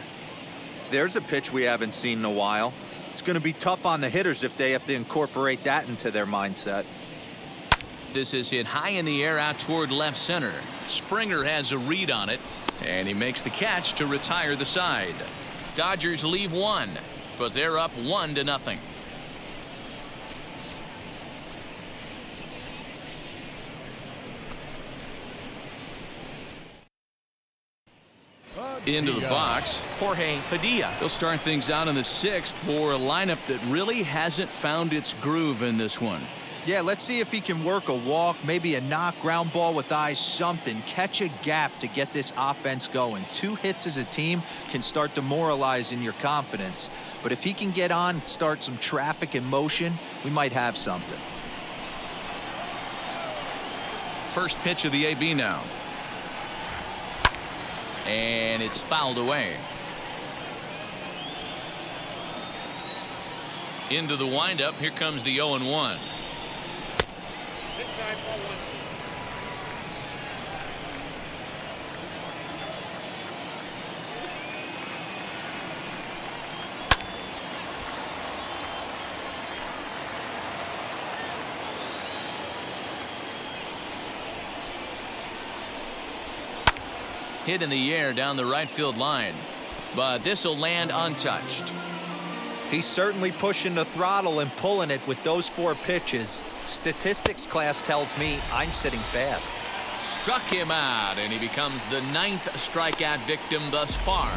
There's a pitch we haven't seen in a while. It's going to be tough on the hitters if they have to incorporate that into their mindset. This is hit high in the air out toward left center. Springer has a read on it, and he makes the catch to retire the side. Dodgers leave one, but they're up 1-0. Into the box, Jorge Padilla. He'll start things out in the 6th for a lineup that really hasn't found its groove in this one. Yeah, let's see if he can work a walk, maybe a knock, ground ball with eyes, something. Catch a gap to get this offense going. 2 hits as a team can start demoralizing your confidence. But if he can get on, start some traffic in motion, we might have something. First pitch of the AB now. And it's fouled away. Into the windup. Here comes the 0-1. Inside ball 1. Hit in the air down the right field line, but this will land untouched. He's certainly pushing the throttle and pulling it with those 4 pitches. Statistics class tells me I'm sitting fast. Struck him out, and he becomes the 9th strikeout victim thus far.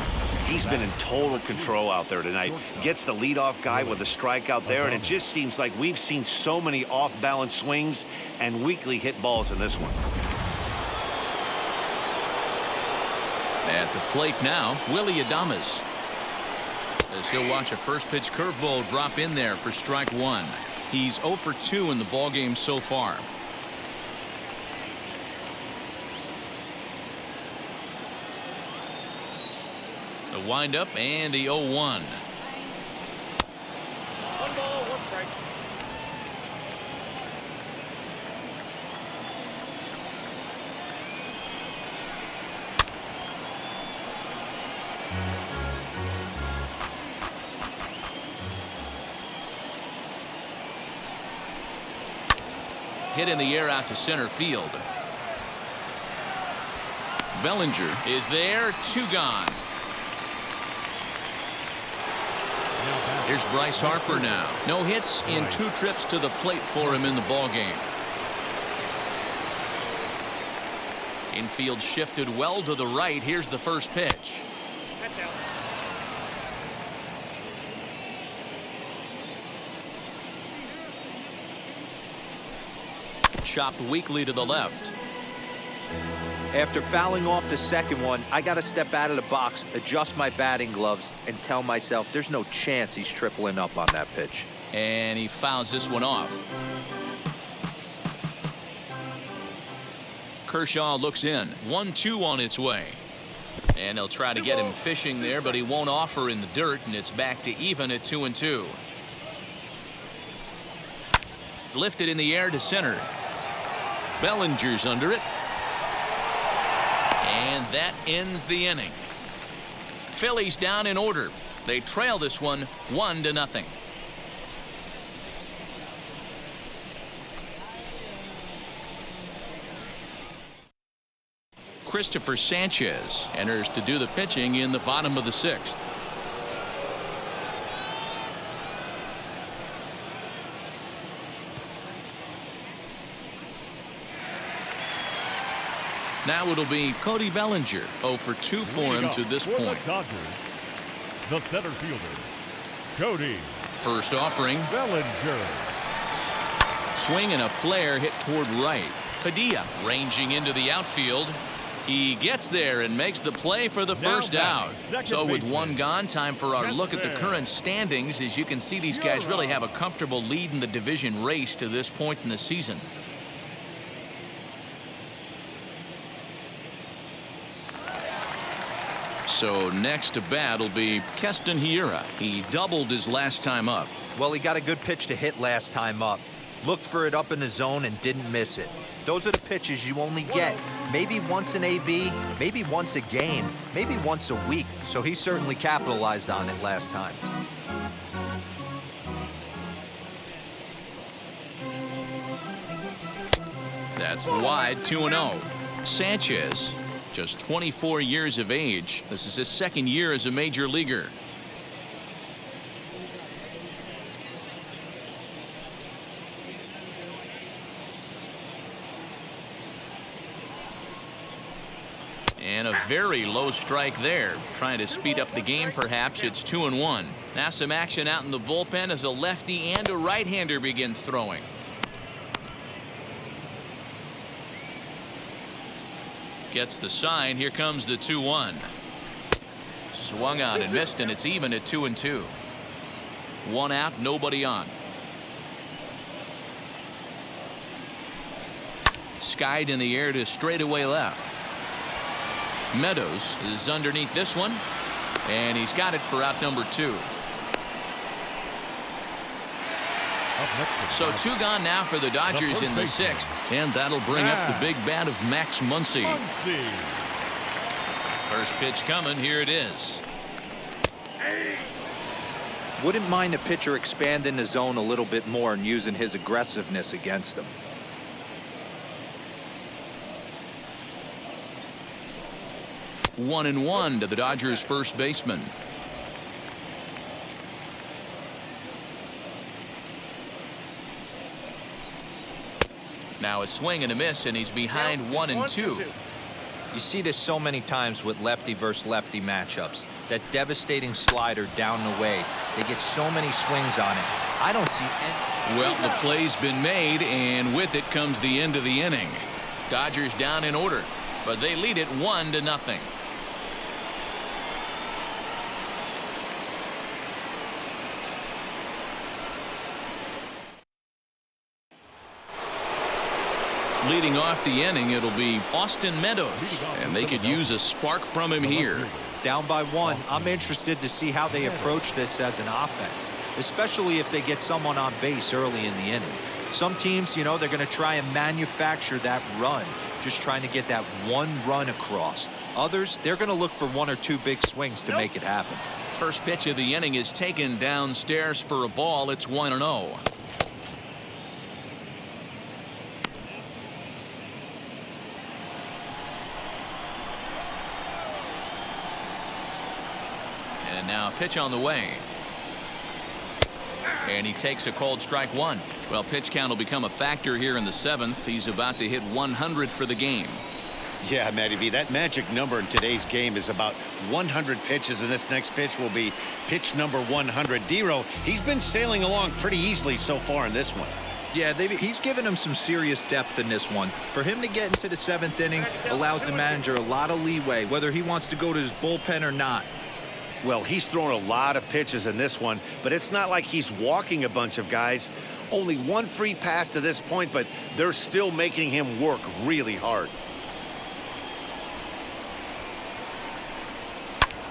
He's been in total control out there tonight. Gets the leadoff guy with a strikeout there, and it just seems like we've seen so many off-balance swings and weakly hit balls in this one. At the plate now, Willie Adames. As he'll watch a first pitch curveball drop in there for strike 1. He's 0 for 2 in the ballgame so far. The windup and the 0-1. 1 ball, 1 strike. Hit in the air out to center field. Bellinger is there, 2 gone. Here's Bryce Harper now. No hits in 2 trips to the plate for him in the ballgame. Infield shifted well to the right. Here's the first pitch. That's out. Chopped weakly to the left. After fouling off the second one, I got to step out of the box, adjust my batting gloves, and tell myself there's no chance he's tripling up on that pitch. And he fouls this one off. Kershaw looks in. 1-2 on its way. And they'll try to get him fishing there, but he won't offer in the dirt, and it's back to even at 2-2. Lifted in the air to center. Bellinger's under it. And that ends the inning. Phillies down in order. They trail this one 1-0. Christopher Sanchez enters to do the pitching in the bottom of the 6th. Now it'll be Cody Bellinger, 0 for 2 for him to this point. The Dodgers, the center fielder, Cody First offering. Bellinger. Swing and a flare hit toward right. Padilla ranging into the outfield. He gets there and makes the play for the first out. So with one gone, time for our look at the current standings. As you can see, these guys really have a comfortable lead in the division race to this point in the season. So next to bat will be Keston Hiura. He doubled his last time up. Well, he got a good pitch to hit last time up. Looked for it up in the zone and didn't miss it. Those are the pitches you only get maybe once in AB, maybe once a game, maybe once a week. So he certainly capitalized on it last time. That's wide, 2-0. Sanchez, just 24 years of age. This is his second year as a major leaguer. And a very low strike there. Trying to speed up the game, perhaps. It's 2-1. Now some action out in the bullpen as a lefty and a right-hander begin throwing. Gets the sign. Here comes the 2-1. Swung on and missed, and it's even at 2-2. One out, nobody on. Skied in the air to straightaway left. Meadows is underneath this one, and he's got it for out number 2. So 2 gone now for the Dodgers in the 6th, and that'll bring up the big bat of Max Muncie. First pitch coming. Here it is. Wouldn't mind a pitcher expanding the zone a little bit more and using his aggressiveness against him. One and one to the Dodgers first baseman. Now a swing and a miss, and he's behind 1-2. You see this so many times with lefty versus lefty matchups. That devastating slider down the way. They get so many swings on it. I don't see any. Well, the play's been made, and with it comes the end of the inning. Dodgers down in order, but they lead it 1-0. Leading off the inning, it'll be Austin Meadows, and they could use a spark from him here. Down by 1. I'm interested to see how they approach this as an offense, especially if they get someone on base early in the inning. Some teams, you know, they're going to try and manufacture that run, just trying to get that one run across. Others, they're going to look for 1 or 2 big swings to make it happen. First pitch of the inning is taken downstairs for a ball. It's 1-0. And now pitch on the way. And he takes a called strike 1. Well, pitch count will become a factor here in the 7th. He's about to hit 100 for the game. Yeah, Matty V, that magic number in today's game is about 100 pitches, and this next pitch will be pitch number 100. D-Row, he's been sailing along pretty easily so far in this one. Yeah, he's given him some serious depth in this one. For him to get into the 7th inning allows the manager a lot of leeway, whether he wants to go to his bullpen or not. Well, he's thrown a lot of pitches in this one, but it's not like he's walking a bunch of guys. Only 1 free pass to this point, but they're still making him work really hard.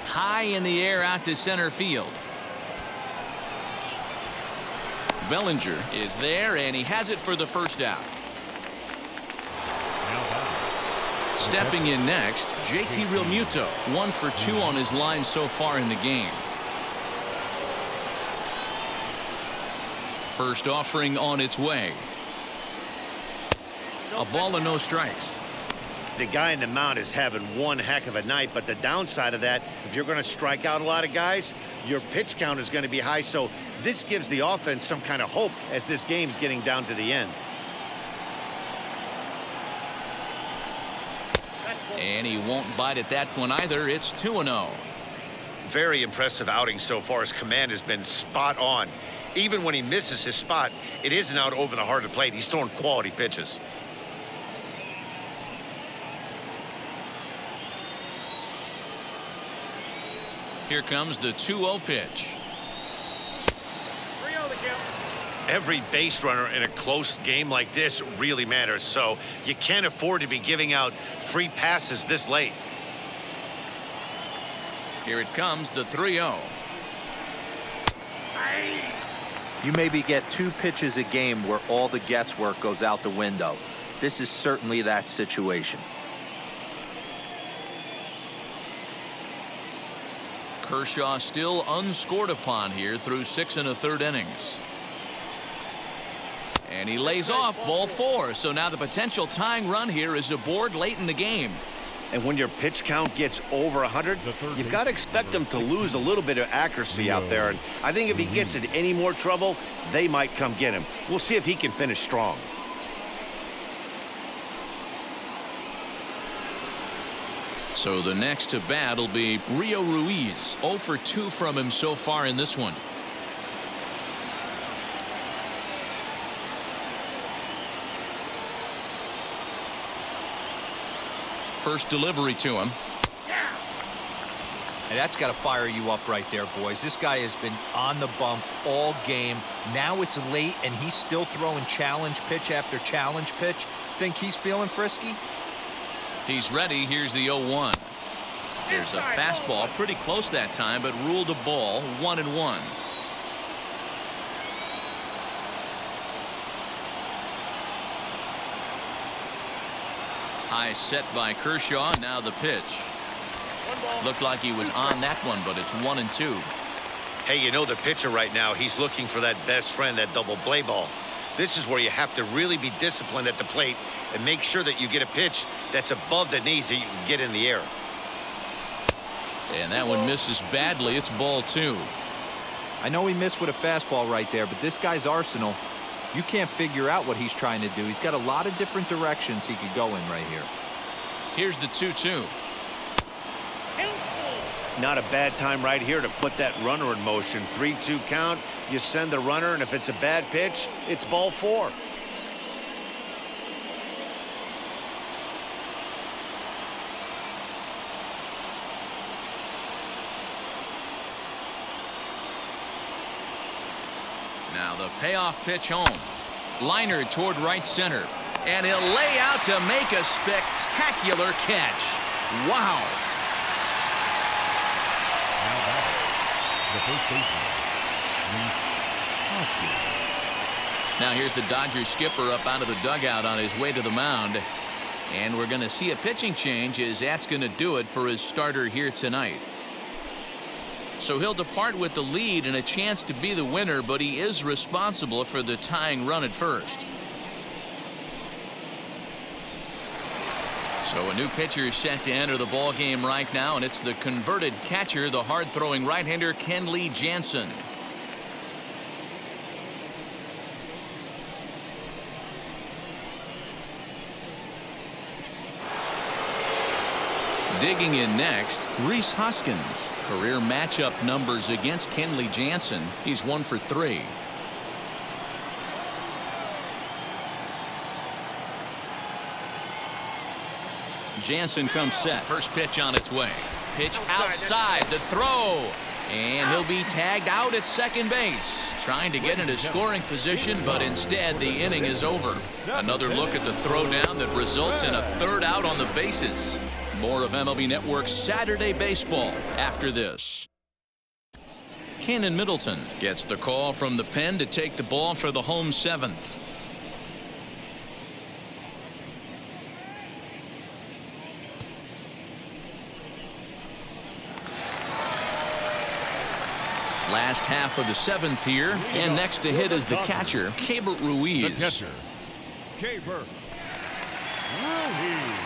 High in the air out to center field. Bellinger is there, and he has it for the first out. Stepping in next, JT Realmuto, 1 for 2 on his line so far in the game. First offering on its way. A ball and no strikes. The guy in the mound is having one heck of a night, but the downside of that, if you're going to strike out a lot of guys, your pitch count is going to be high. So this gives the offense some kind of hope as this game's getting down to the end. And he won't bite at that one either. It's 2-0. Very impressive outing so far. His command has been spot on. Even when he misses his spot, it isn't out over the heart of the plate. He's throwing quality pitches. Here comes the 2-0 pitch. 3-0 the count. Every base runner in a close game like this really matters, so you can't afford to be giving out free passes this late. Here it comes, the 3-0. You maybe get 2 pitches a game where all the guesswork goes out the window. This is certainly that situation. Kershaw still unscored upon here through 6 1/3 innings. And he lays off ball 4. So now the potential tying run here is aboard late in the game. And when your pitch count gets over 100, you've got to expect them to lose a little bit of accuracy out there. And I think if he gets in any more trouble, they might come get him. We'll see if he can finish strong. So the next to bat will be Rio Ruiz. 0 for 2 from him so far in this one. First delivery to him. And that's got to fire you up right there, boys. This guy has been on the bump all game. Now it's late, and he's still throwing challenge pitch after challenge pitch. Think he's feeling frisky? He's ready. Here's the 0-1. There's a fastball pretty close that time, but ruled a ball. 1-1. High set by Kershaw. Now the pitch. Looked like he was on that one, but it's 1-2. Hey, you know the pitcher right now, he's looking for that best friend, that double play ball. This is where you have to really be disciplined at the plate and make sure that you get a pitch that's above the knees that you can get in the air. And that one misses badly. It's ball 2. I know he missed with a fastball right there, but this guy's arsenal, you can't figure out what he's trying to do. He's got a lot of different directions he could go in right here. Here's the 2-2. Not a bad time right here to put that runner in motion. 3-2 count. You send the runner, and if it's a bad pitch, it's ball 4. Now the payoff pitch home. Liner toward right center. And he'll lay out to make a spectacular catch. Wow. The first baseman, Now here's the Dodgers skipper up out of the dugout on his way to the mound. And we're going to see a pitching change as that's going to do it for his starter here tonight. So he'll depart with the lead and a chance to be the winner, but he is responsible for the tying run at first. So a new pitcher is set to enter the ball game right now, and it's the converted catcher, the hard-throwing right-hander Kenley Jansen. Digging in next, Rhys Hoskins. Career matchup numbers against Kenley Jansen. He's 1 for 3. Jansen comes set. First pitch on its way. Pitch outside. The throw. And he'll be tagged out at second base. Trying to get into scoring position, but instead the inning is over. Another look at the throwdown that results in a third out on the bases. More of MLB Network's Saturday Baseball after this. Cannon Middleton gets the call from the pen to take the ball for the home 7th. Last half of the 7th here, and next to hit is the catcher, Keibert Ruiz. the catcher, Keibert Ruiz.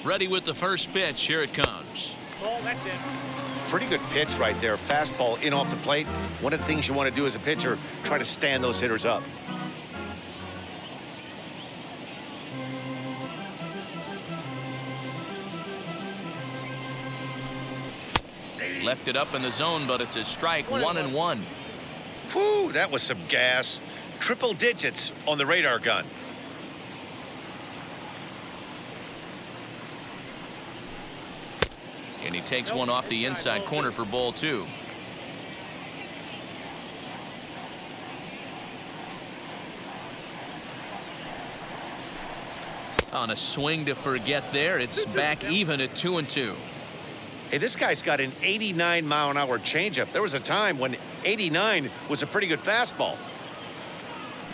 Ready with the first pitch. Here it comes. Ball, that's it. Pretty good pitch right there. Fastball in off the plate. One of the things you want to do as a pitcher, try to stand those hitters up. Left it up in the zone, but it's a strike. 1-1. Whew, that was some gas. Triple digits on the radar gun. And he takes one off the inside corner for ball 2. On a swing to forget there, it's back even at 2-2. Hey, this guy's got an 89-mile-an-hour changeup. There was a time when 89 was a pretty good fastball.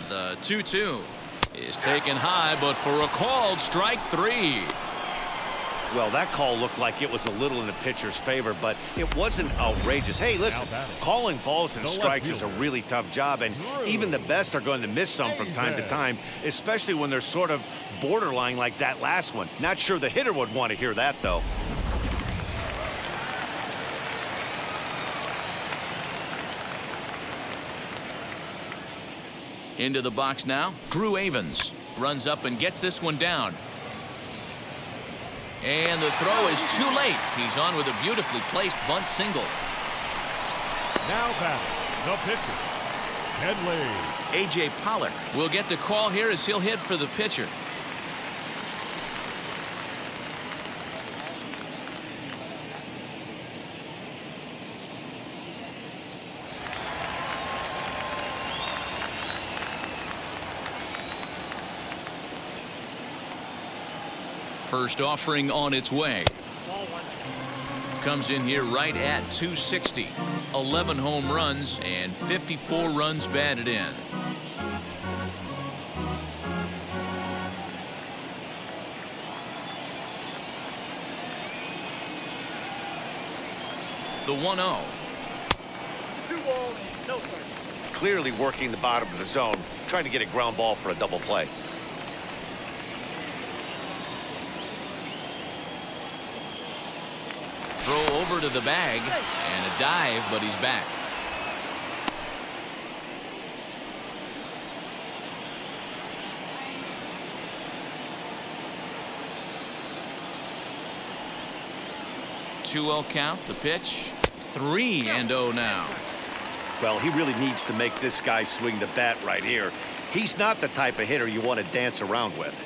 The 2-2 is taken high, but for a called strike 3. Well, that call looked like it was a little in the pitcher's favor, but it wasn't outrageous. Hey, listen, calling balls and strikes is a really tough job, and even the best are going to miss some from time to time, especially when they're sort of borderline like that last one. Not sure the hitter would want to hear that, though. Into the box now, Drew Avens runs up and gets this one down. And the throw is too late. He's on with a beautifully placed bunt single. Now batting, the pitcher, Kenley. A.J. Pollock will get the call here as he'll hit for the pitcher. First offering on its way. Comes in here right at 260. 11 home runs and 54 runs batted in. The 1-0. 2 balls, no strike. Clearly working the bottom of the zone, trying to get a ground ball for a double play. Throw over to the bag and a dive, but he's back. Two-0 count, the pitch. 3-0 now. Well, he really needs to make this guy swing the bat right here. He's not the type of hitter you want to dance around with.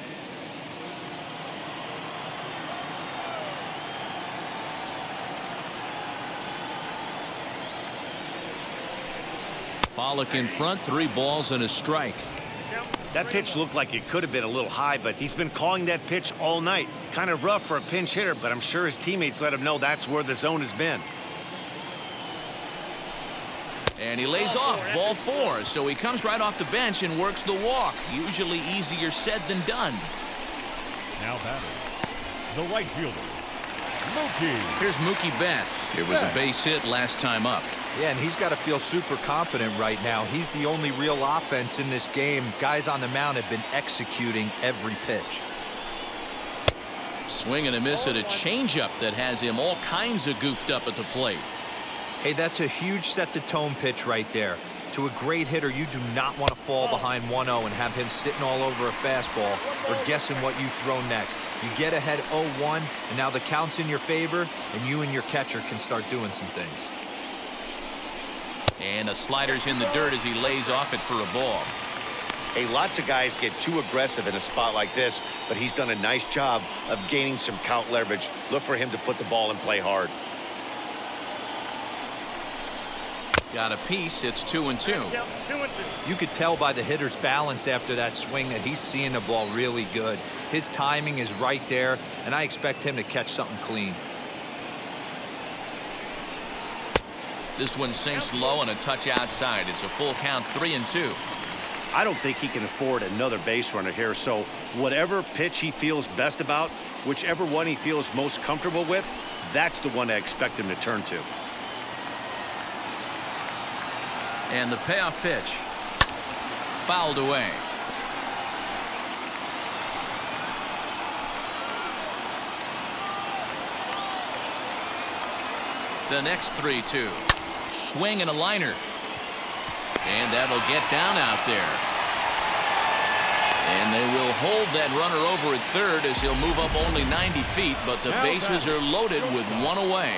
Pollock in front, 3 balls and a strike. That pitch looked like it could have been a little high, but he's been calling that pitch all night. Kind of rough for a pinch hitter, but I'm sure his teammates let him know that's where the zone has been. And he lays off, ball 4, so he comes right off the bench and works the walk. Usually easier said than done. Now batting, the right fielder, Mookie. Here's Mookie Betts. It was a base hit last time up. Yeah, and he's got to feel super confident right now. He's the only real offense in this game. Guys on the mound have been executing every pitch. Swing and a miss at a changeup that has him all kinds of goofed up at the plate. Hey, that's a huge set-the-tone pitch right there. To a great hitter, you do not want to fall behind 1-0 and have him sitting all over a fastball or guessing what you throw next. You get ahead 0-1, and now the count's in your favor, and you and your catcher can start doing some things. And a slider's in the dirt as he lays off it for a ball. Hey, lots of guys get too aggressive in a spot like this, but he's done a nice job of gaining some count leverage. Look for him to put the ball in play hard. Got a piece. It's 2-2. You could tell by the hitter's balance after that swing that he's seeing the ball really good. His timing is right there, and I expect him to catch something clean. This one sinks low and a touch outside. It's a full count, 3-2. I don't think he can afford another base runner here, so whatever pitch he feels best about, whichever one he feels most comfortable with, that's the one I expect him to turn to. And the payoff pitch. Fouled away. The next 3-2. Swing and a liner. And that'll get down out there. And they will hold that runner over at third as he'll move up only 90 feet, but the bases are loaded with one away.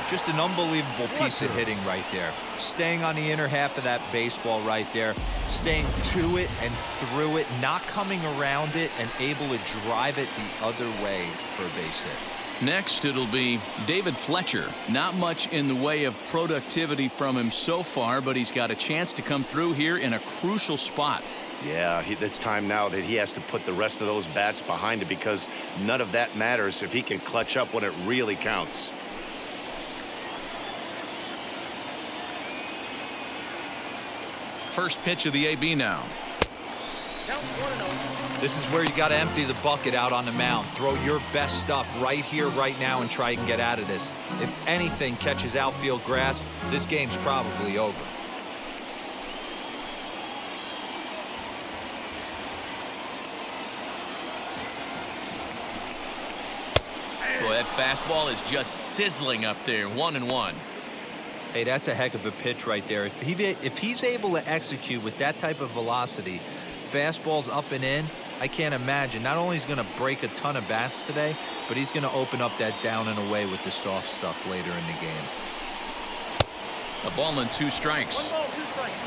Just an unbelievable piece of hitting right there. Staying on the inner half of that baseball right there, staying to it and through it, not coming around it, and able to drive it the other way for a base hit. Next, it'll be David Fletcher. Not much in the way of productivity from him so far, but he's got a chance to come through here in a crucial spot. Yeah, it's time now that he has to put the rest of those bats behind it, because none of that matters if he can clutch up when it really counts. First pitch of the AB now. This is where you got to empty the bucket out on the mound. Throw your best stuff right here, right now, and try and get out of this. If anything catches outfield grass, this game's probably over. Boy, that fastball is just sizzling up there. 1-1. Hey, that's a heck of a pitch right there. If he's able to execute with that type of velocity, fastballs up and in, I can't imagine. Not only is he going to break a ton of bats today, but he's going to open up that down and away with the soft stuff later in the game. A ball and 2 strikes.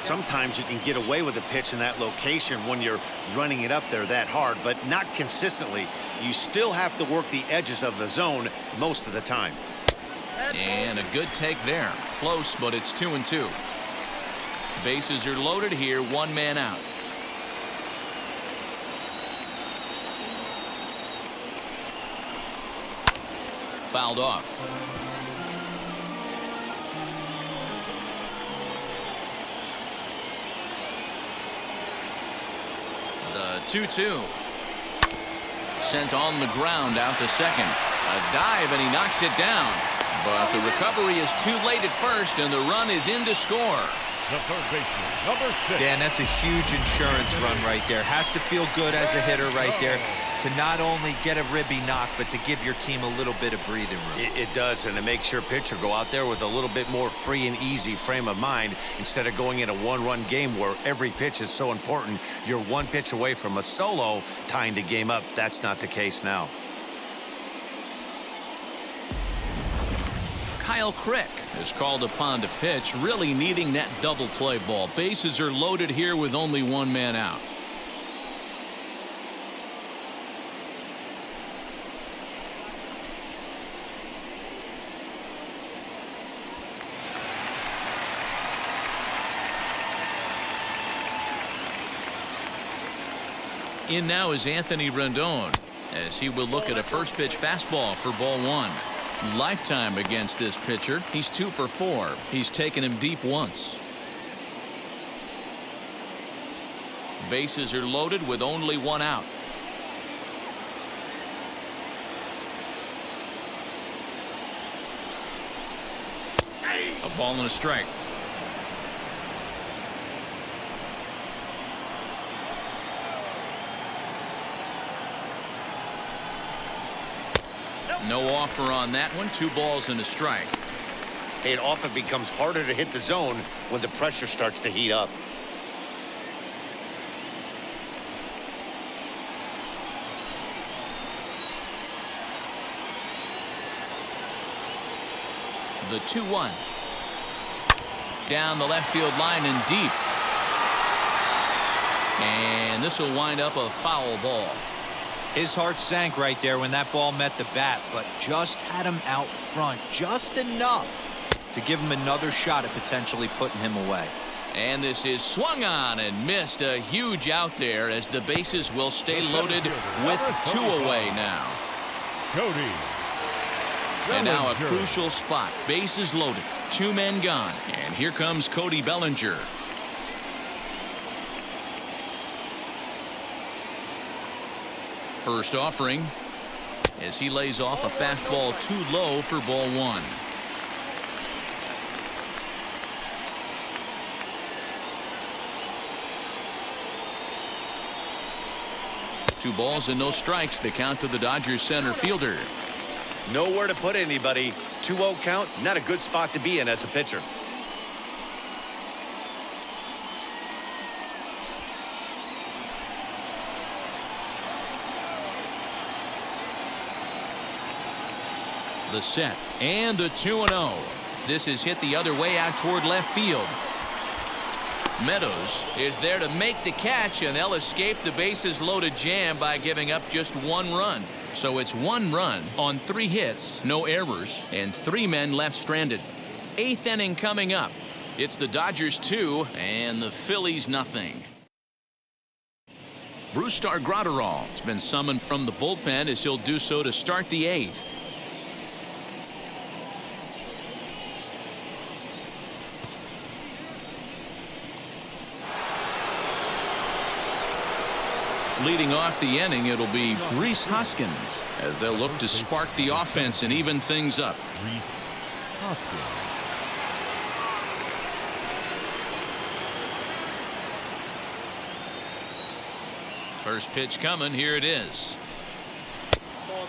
Sometimes you can get away with a pitch in that location when you're running it up there that hard, but not consistently. You still have to work the edges of the zone most of the time. And a good take there. Close, but it's 2-2. Bases are loaded here. 1 man out. Fouled off. The 2-2. Sent on the ground out to second. A dive, and he knocks it down. But the recovery is too late at first, and the run is in to score. The third baseman, number 6. Dan, that's a huge insurance run right there. Has to feel good as a hitter right there to not only get a ribby knock, but to give your team a little bit of breathing room. It does, and it makes your pitcher go out there with a little bit more free and easy frame of mind instead of going in a one-run game where every pitch is so important. You're 1 pitch away from a solo tying the game up. That's not the case now. Kyle Crick is called upon to pitch, really needing that double play ball. Bases are loaded here with only 1 man out. In now is Anthony Rendon, as he will look at a first pitch fastball for ball 1. Lifetime against this pitcher. He's 2 for 4. He's taken him deep once. Bases are loaded with only 1 out. A ball and a strike. No offer on that one. 2 balls and a strike. It often becomes harder to hit the zone when the pressure starts to heat up. The 2-1. Down the left field line and deep. And this will wind up a foul ball. His heart sank right there when that ball met the bat, but just had him out front just enough to give him another shot at potentially putting him away. And this is swung on and missed. A huge out there as the bases will stay loaded with 2 away now. Cody. And now a Bellinger. crucial spot. Bases loaded. 2 men gone. And here comes Cody Bellinger. First offering as he lays off a fastball too low for ball 1. Two balls and no strikes. The count to the Dodgers center fielder. Nowhere to put anybody. 2-0 count, not a good spot to be in as a pitcher. The set and the 2-0. This is hit the other way out toward left field. Meadows is there to make the catch, and they'll escape the bases loaded jam by giving up just 1 run. So it's 1 run on 3 hits, no errors, and 3 men left stranded. 8th inning coming up. It's the Dodgers 2 and the Phillies nothing. Brusdar Graterol has been summoned from the bullpen as he'll do so to start the 8th. Leading off the inning, it'll be Rhys Hoskins as they'll look to spark the offense and even things up. Rhys Hoskins. First pitch coming. Here it is.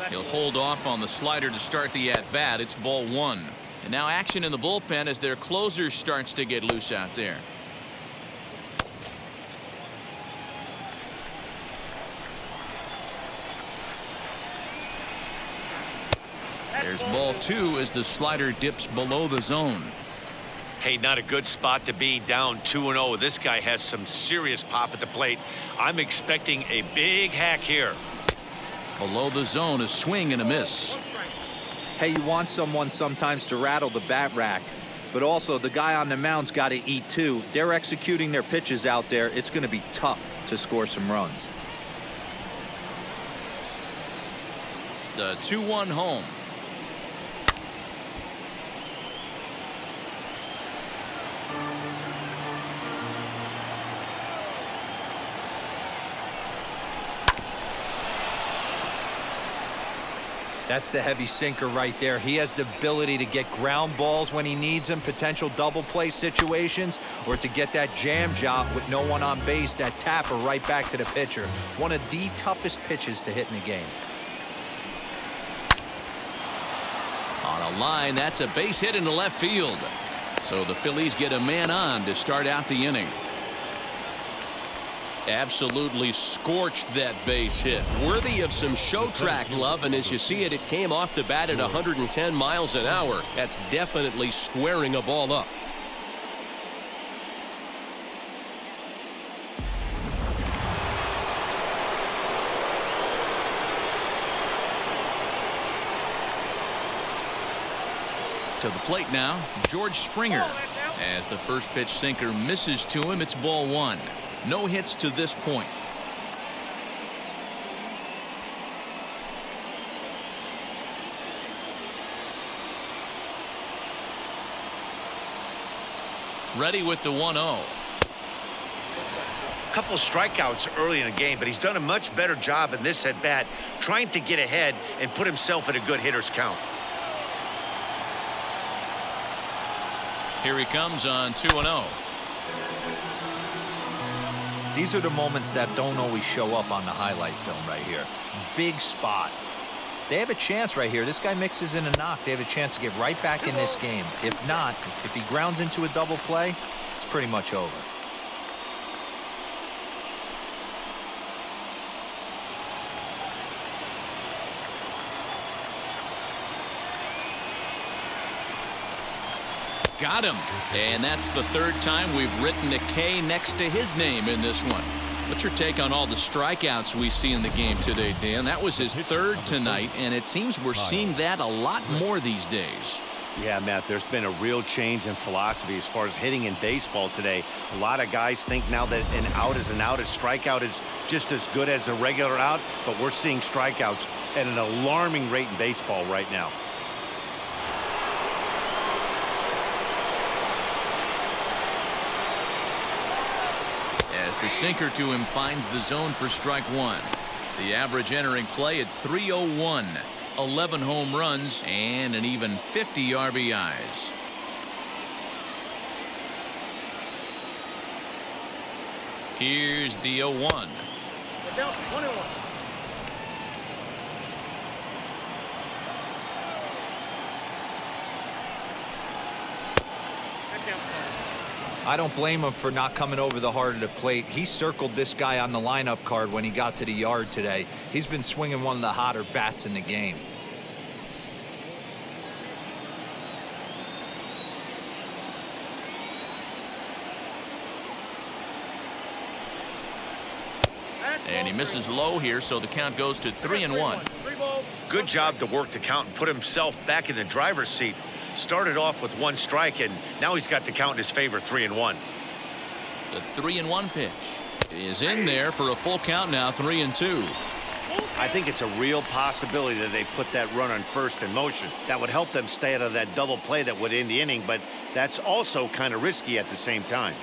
He'll hold off on the slider to start the at-bat. It's ball 1. And now action in the bullpen as their closer starts to get loose out there. There's ball 2 as the slider dips below the zone. Hey, not a good spot to be, down 2-0. This guy has some serious pop at the plate. I'm expecting a big hack here. Below the zone, a swing and a miss. Hey, you want someone sometimes to rattle the bat rack, but also the guy on the mound's got to eat too. They're executing their pitches out there. It's going to be tough to score some runs. The 2-1 home. That's the heavy sinker right there. He has the ability to get ground balls when he needs them, potential double play situations, or to get that jam job with no one on base, that tapper right back to the pitcher. One of the toughest pitches to hit in the game. On a line, that's a base hit into left field. So the Phillies get a man on to start out the inning. Absolutely scorched that base hit. Worthy of some show track love, and as you see it, it came off the bat at 110 miles an hour. That's definitely squaring a ball up. To the plate now, George Springer. As the first pitch sinker misses to him, it's ball 1. No hits to this point. Ready with the 1-0. Couple strikeouts early in the game, but he's done a much better job in this at bat, trying to get ahead and put himself in a good hitter's count. Here he comes on 2-0. These are the moments that don't always show up on the highlight film right here. Big spot. They have a chance right here. This guy mixes in a knock. They have a chance to get right back in this game. If not, if he grounds into a double play, it's pretty much over. Got him. And that's the 3rd time we've written a K next to his name in this one. What's your take on all the strikeouts we see in the game today, Dan? That was his 3rd tonight, and it seems we're seeing that a lot more these days. Yeah, Matt, there's been a real change in philosophy as far as hitting in baseball today. A lot of guys think now that an out is an out. A strikeout is just as good as a regular out, but we're seeing strikeouts at an alarming rate in baseball right now. As the sinker to him finds the zone for strike 1. The average entering play at .301. 11 home runs and an even 50 RBIs. Here's the 0-1. Down 21. I don't blame him for not coming over the heart of the plate. He circled this guy on the lineup card when he got to the yard today. He's been swinging one of the hotter bats in the game. And he misses low here, so the count goes to 3-1. Good job to work the count and put himself back in the driver's seat. Started off with 1 strike, and now he's got the count in his favor, 3-1. The 3-1 pitch is in there for a full count now, 3-2. I think it's a real possibility that they put that run on first in motion. That would help them stay out of that double play that would end the inning, but that's also kind of risky at the same time.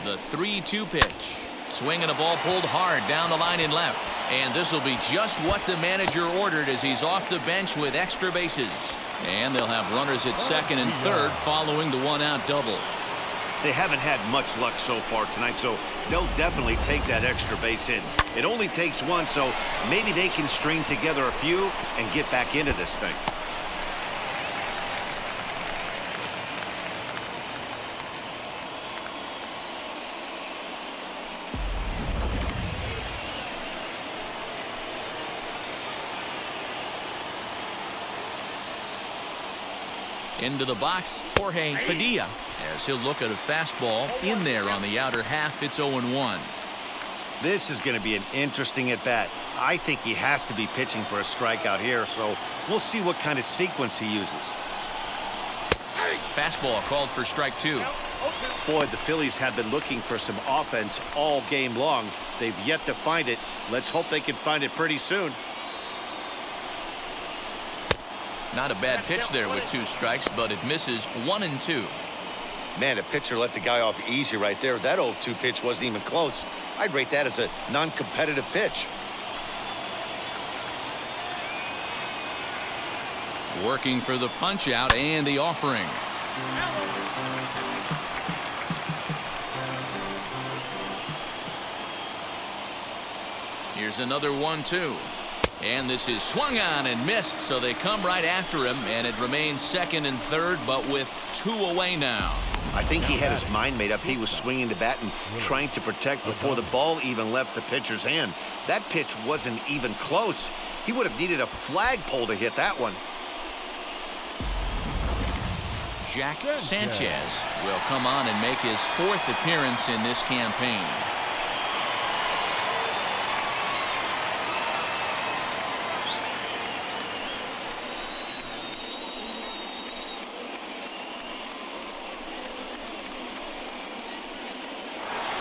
The 3-2 pitch. Swinging a ball pulled hard down the line in left. And this will be just what the manager ordered as he's off the bench with extra bases. And they'll have runners at second and third following the 1-out double. They haven't had much luck so far tonight, so they'll definitely take that extra base in. It only takes 1, so maybe they can string together a few and get back into this thing. Into the box, Jorge Padilla, as he'll look at a fastball in there on the outer half. It's 0-1. This is going to be an interesting at-bat. I think he has to be pitching for a strikeout here, so we'll see what kind of sequence he uses. Fastball called for strike 2. Boy, the Phillies have been looking for some offense all game long. They've yet to find it. Let's hope they can find it pretty soon. Not a bad pitch there with 2 strikes, but it misses 1-2. Man, a pitcher let the guy off easy right there. That 0-2 pitch wasn't even close. I'd rate that as a non-competitive pitch. Working for the punch out and the offering. Here's another 1-2. And this is swung on and missed, so they come right after him, and it remains second and third, but with 2 away now. I think he had his mind made up. He was swinging the bat and trying to protect before the ball even left the pitcher's hand. That pitch wasn't even close. He would have needed a flagpole to hit that one. Jack Sanchez will come on and make his 4th appearance in this campaign.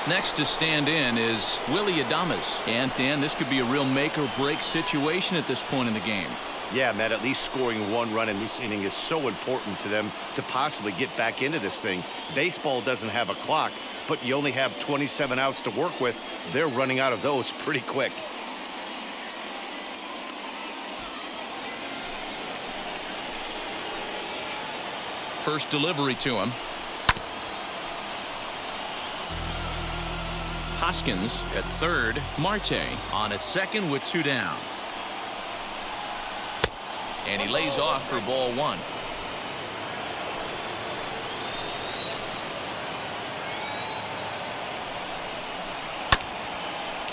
Next to stand in is Willie Adames. And Dan, this could be a real make or break situation at this point in the game. Yeah, Matt, at least scoring 1 run in this inning is so important to them to possibly get back into this thing. Baseball doesn't have a clock, but you only have 27 outs to work with. They're running out of those pretty quick. First delivery to him. Hoskins at third. Marte on at second with 2 down. And he lays off for ball 1.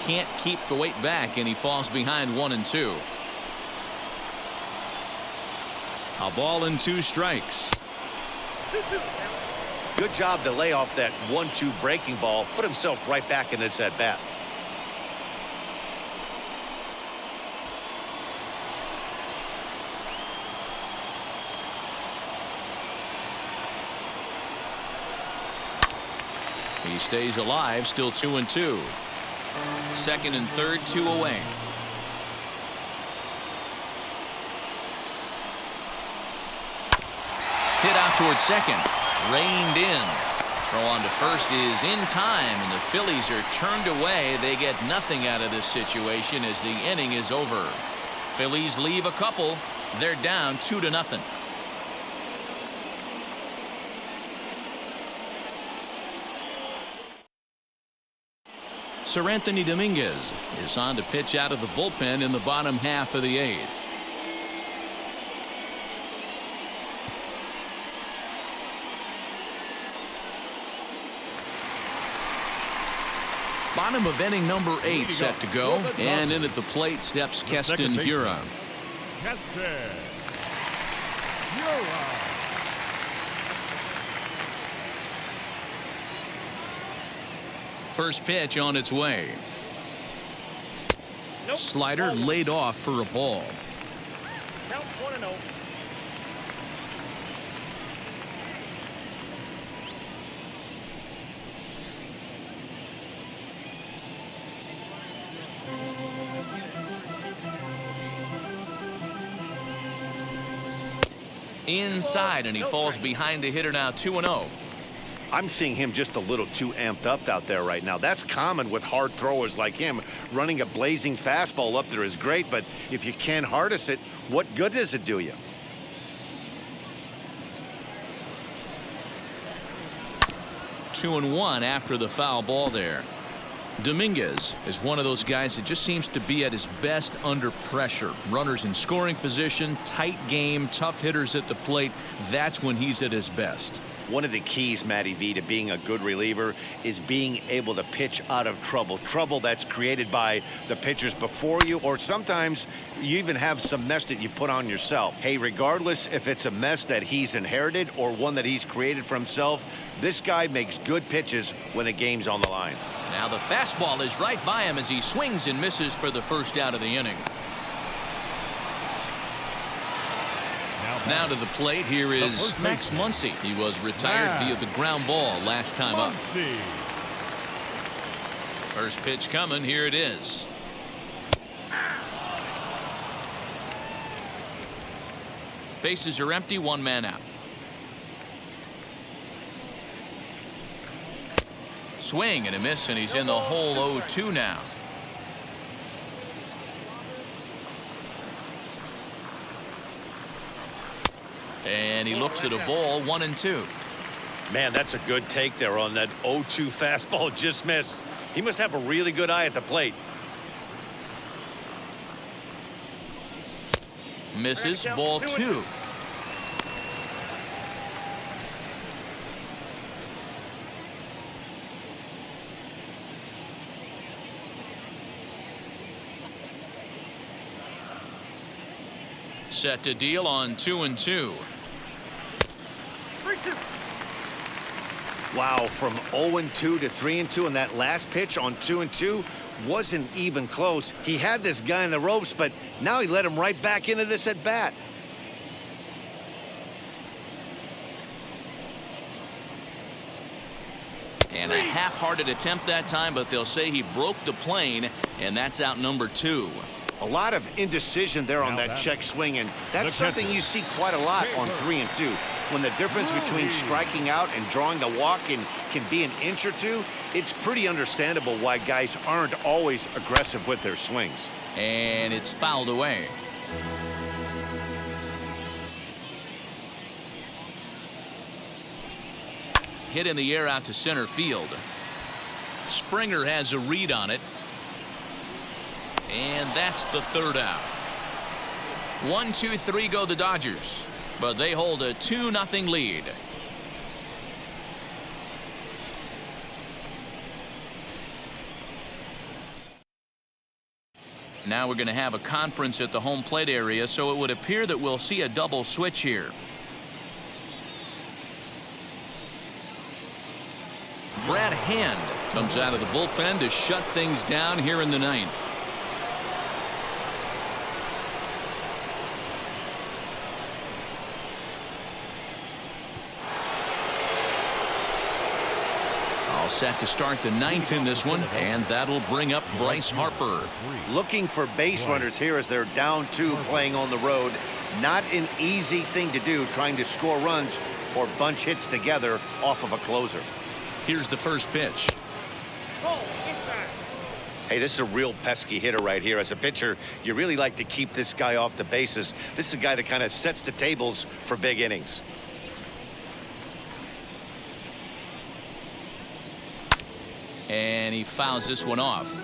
Can't keep the weight back, and he falls behind 1-2. A ball and 2 strikes. Good job to lay off that 1-2 breaking ball, put himself right back in this at bat. He stays alive, still 2-2. Second and third, 2 away. Hit out towards second. Reined in. Throw on to first is in time, and the Phillies are turned away. They get nothing out of this situation as the inning is over. Phillies leave a couple. They're down 2-0. Sir Anthony Dominguez is on to pitch out of the bullpen in the bottom half of the 8th. Bottom of inning number 8 set to go. And in at the plate steps Keston Hiura. Keston Hiura. First pitch on its way. Slider laid off for a ball. Count 1-0. Inside, and he falls behind the hitter now 2-0. I'm seeing him just a little too amped up out there right now. That's common with hard throwers like him. Running a blazing fastball up there is great, but if you can't harness it, what good does it do you? Two and one after the foul ball there. Dominguez is one of those guys that just seems to be at his best under pressure. Runners in scoring position, tight game, tough hitters at the plate. That's when he's at his best. One of the keys, Matty V, to being a good reliever is being able to pitch out of trouble. Trouble that's created by the pitchers before you, or sometimes you even have some mess that you put on yourself. Hey, regardless if it's a mess that he's inherited or one that he's created for himself, this guy makes good pitches when the game's on the line. Now the fastball is right by him as he swings and misses for the first out of the inning. Now to the plate, here is Max Muncie. He was retired via the ground ball last time up. First pitch coming, here it is. Bases are empty, one man out. Swing and a miss, and he's in the hole 0-2 now. And he looks at a ball, 1-2. Man, that's a good take there on that 0-2 fastball, just missed. He must have a really good eye at the plate. Misses, ball 2. Set to deal on 2-2. Wow, from 0-2 to 3-2, and that last pitch on 2-2 wasn't even close. He had this guy in the ropes, but now he let him right back into this at bat. And a half-hearted attempt that time, but they'll say he broke the plane, and that's out number 2. A lot of indecision there on that check swing, and that's something you see quite a lot on 3-2. When the difference between striking out and drawing the walk can be an inch or two, it's pretty understandable why guys aren't always aggressive with their swings. And it's fouled away. Hit in the air out to center field. Springer has a read on it. And that's the third out. 1-2-3 go the Dodgers, but they hold a 2-0 lead. Now we're going to have a conference at the home plate area, so it would appear that we'll see a double switch here. Brad Hand comes out of the bullpen to shut things down here in the ninth. All set to start the ninth in this one, and that'll bring up Bryce Harper. Looking for base runners here as they're down 2 playing on the road. Not an easy thing to do, trying to score runs or bunch hits together off of a closer. Here's the first pitch. Hey, this is a real pesky hitter right here. As a pitcher, you really like to keep this guy off the bases. This is a guy that kind of sets the tables for big innings. And he fouls this one off.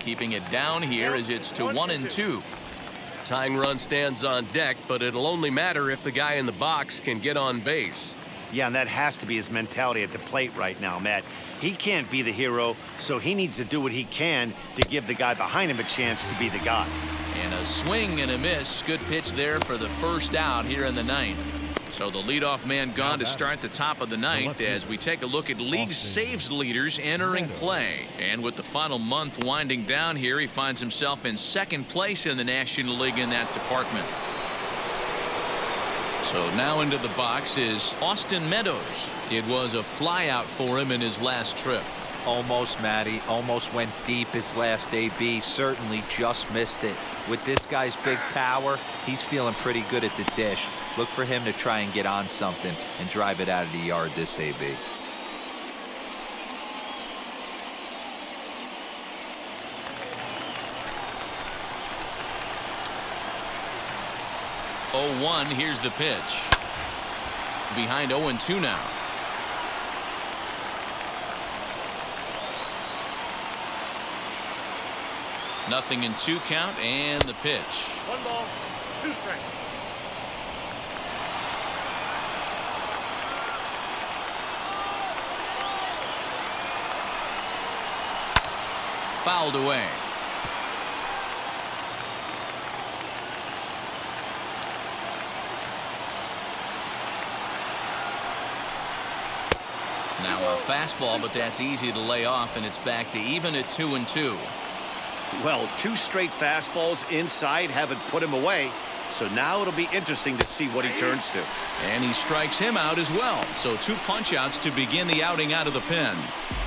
Keeping it down here as it's to 1-2. Tying run stands on deck, but it'll only matter if the guy in the box can get on base. Yeah, and that has to be his mentality at the plate right now, Matt. He can't be the hero, so he needs to do what he can to give the guy behind him a chance to be the guy. And a swing and a miss. Good pitch there for the first out here in the ninth. So the leadoff man gone to start the top of the ninth as we take a look at league saves leaders entering play. And with the final month winding down here, he finds himself in second place in the National League in that department. So now into the box is Austin Meadows. It was a flyout for him in his last trip. Almost, Matty. Almost went deep his last AB. Certainly just missed it. With this guy's big power, he's feeling pretty good at the dish. Look for him to try and get on something and drive it out of the yard this AB. Oh, 1, here's the pitch. Behind 0-2 now. Nothing in 2 count, and the pitch. 1 ball, 2 strikes. Fouled away. Now a fastball, but that's easy to lay off, and it's back to even at 2-2. Well, 2 straight fastballs inside haven't put him away. So now it'll be interesting to see what he turns to. And he strikes him out as well. So 2 punch-outs to begin the outing out of the pen.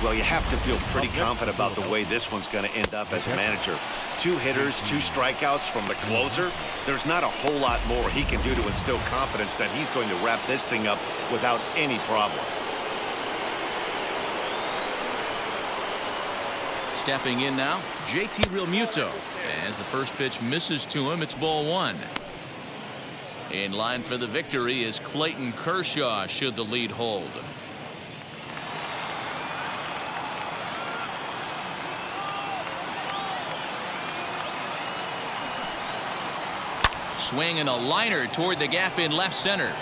Well, you have to feel pretty confident about the way this one's going to end up as a manager. 2 hitters, 2 strikeouts from the closer. There's not a whole lot more he can do to instill confidence that he's going to wrap this thing up without any problem. Stepping in now, JT Realmuto. As the first pitch misses to him, it's ball 1. In line for the victory is Clayton Kershaw, should the lead hold. Swing and a liner toward the gap in left center.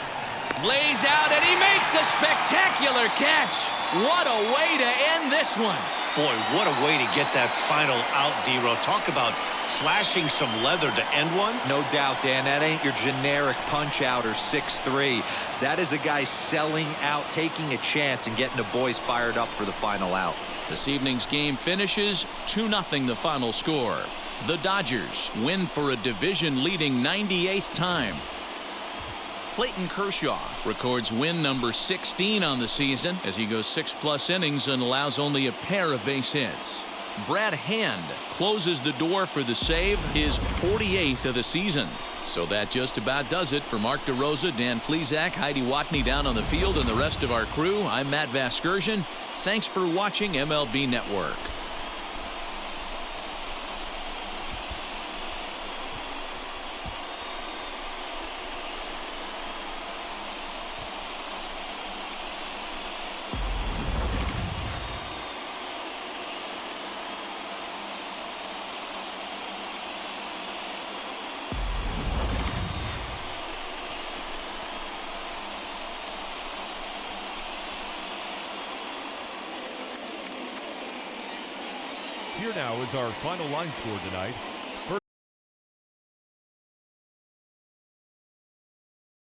Lays out, and he makes a spectacular catch. What a way to end this one. Boy, what a way to get that final out, D-Row. Talk about flashing some leather to end one. No doubt, Dan. That ain't your generic punch-out or 6-3. That is a guy selling out, taking a chance, and getting the boys fired up for the final out. This evening's game finishes 2-0 the final score. The Dodgers win for a division-leading 98th time. Clayton Kershaw records win number 16 on the season as he goes 6+ innings and allows only a pair of base hits. Brad Hand closes the door for the save, his 48th of the season. So that just about does it for Mark DeRosa, Dan Plesac, Heidi Watney down on the field, and the rest of our crew. I'm Matt Vasgersian. Thanks for watching MLB Network. Here now is our final line score tonight.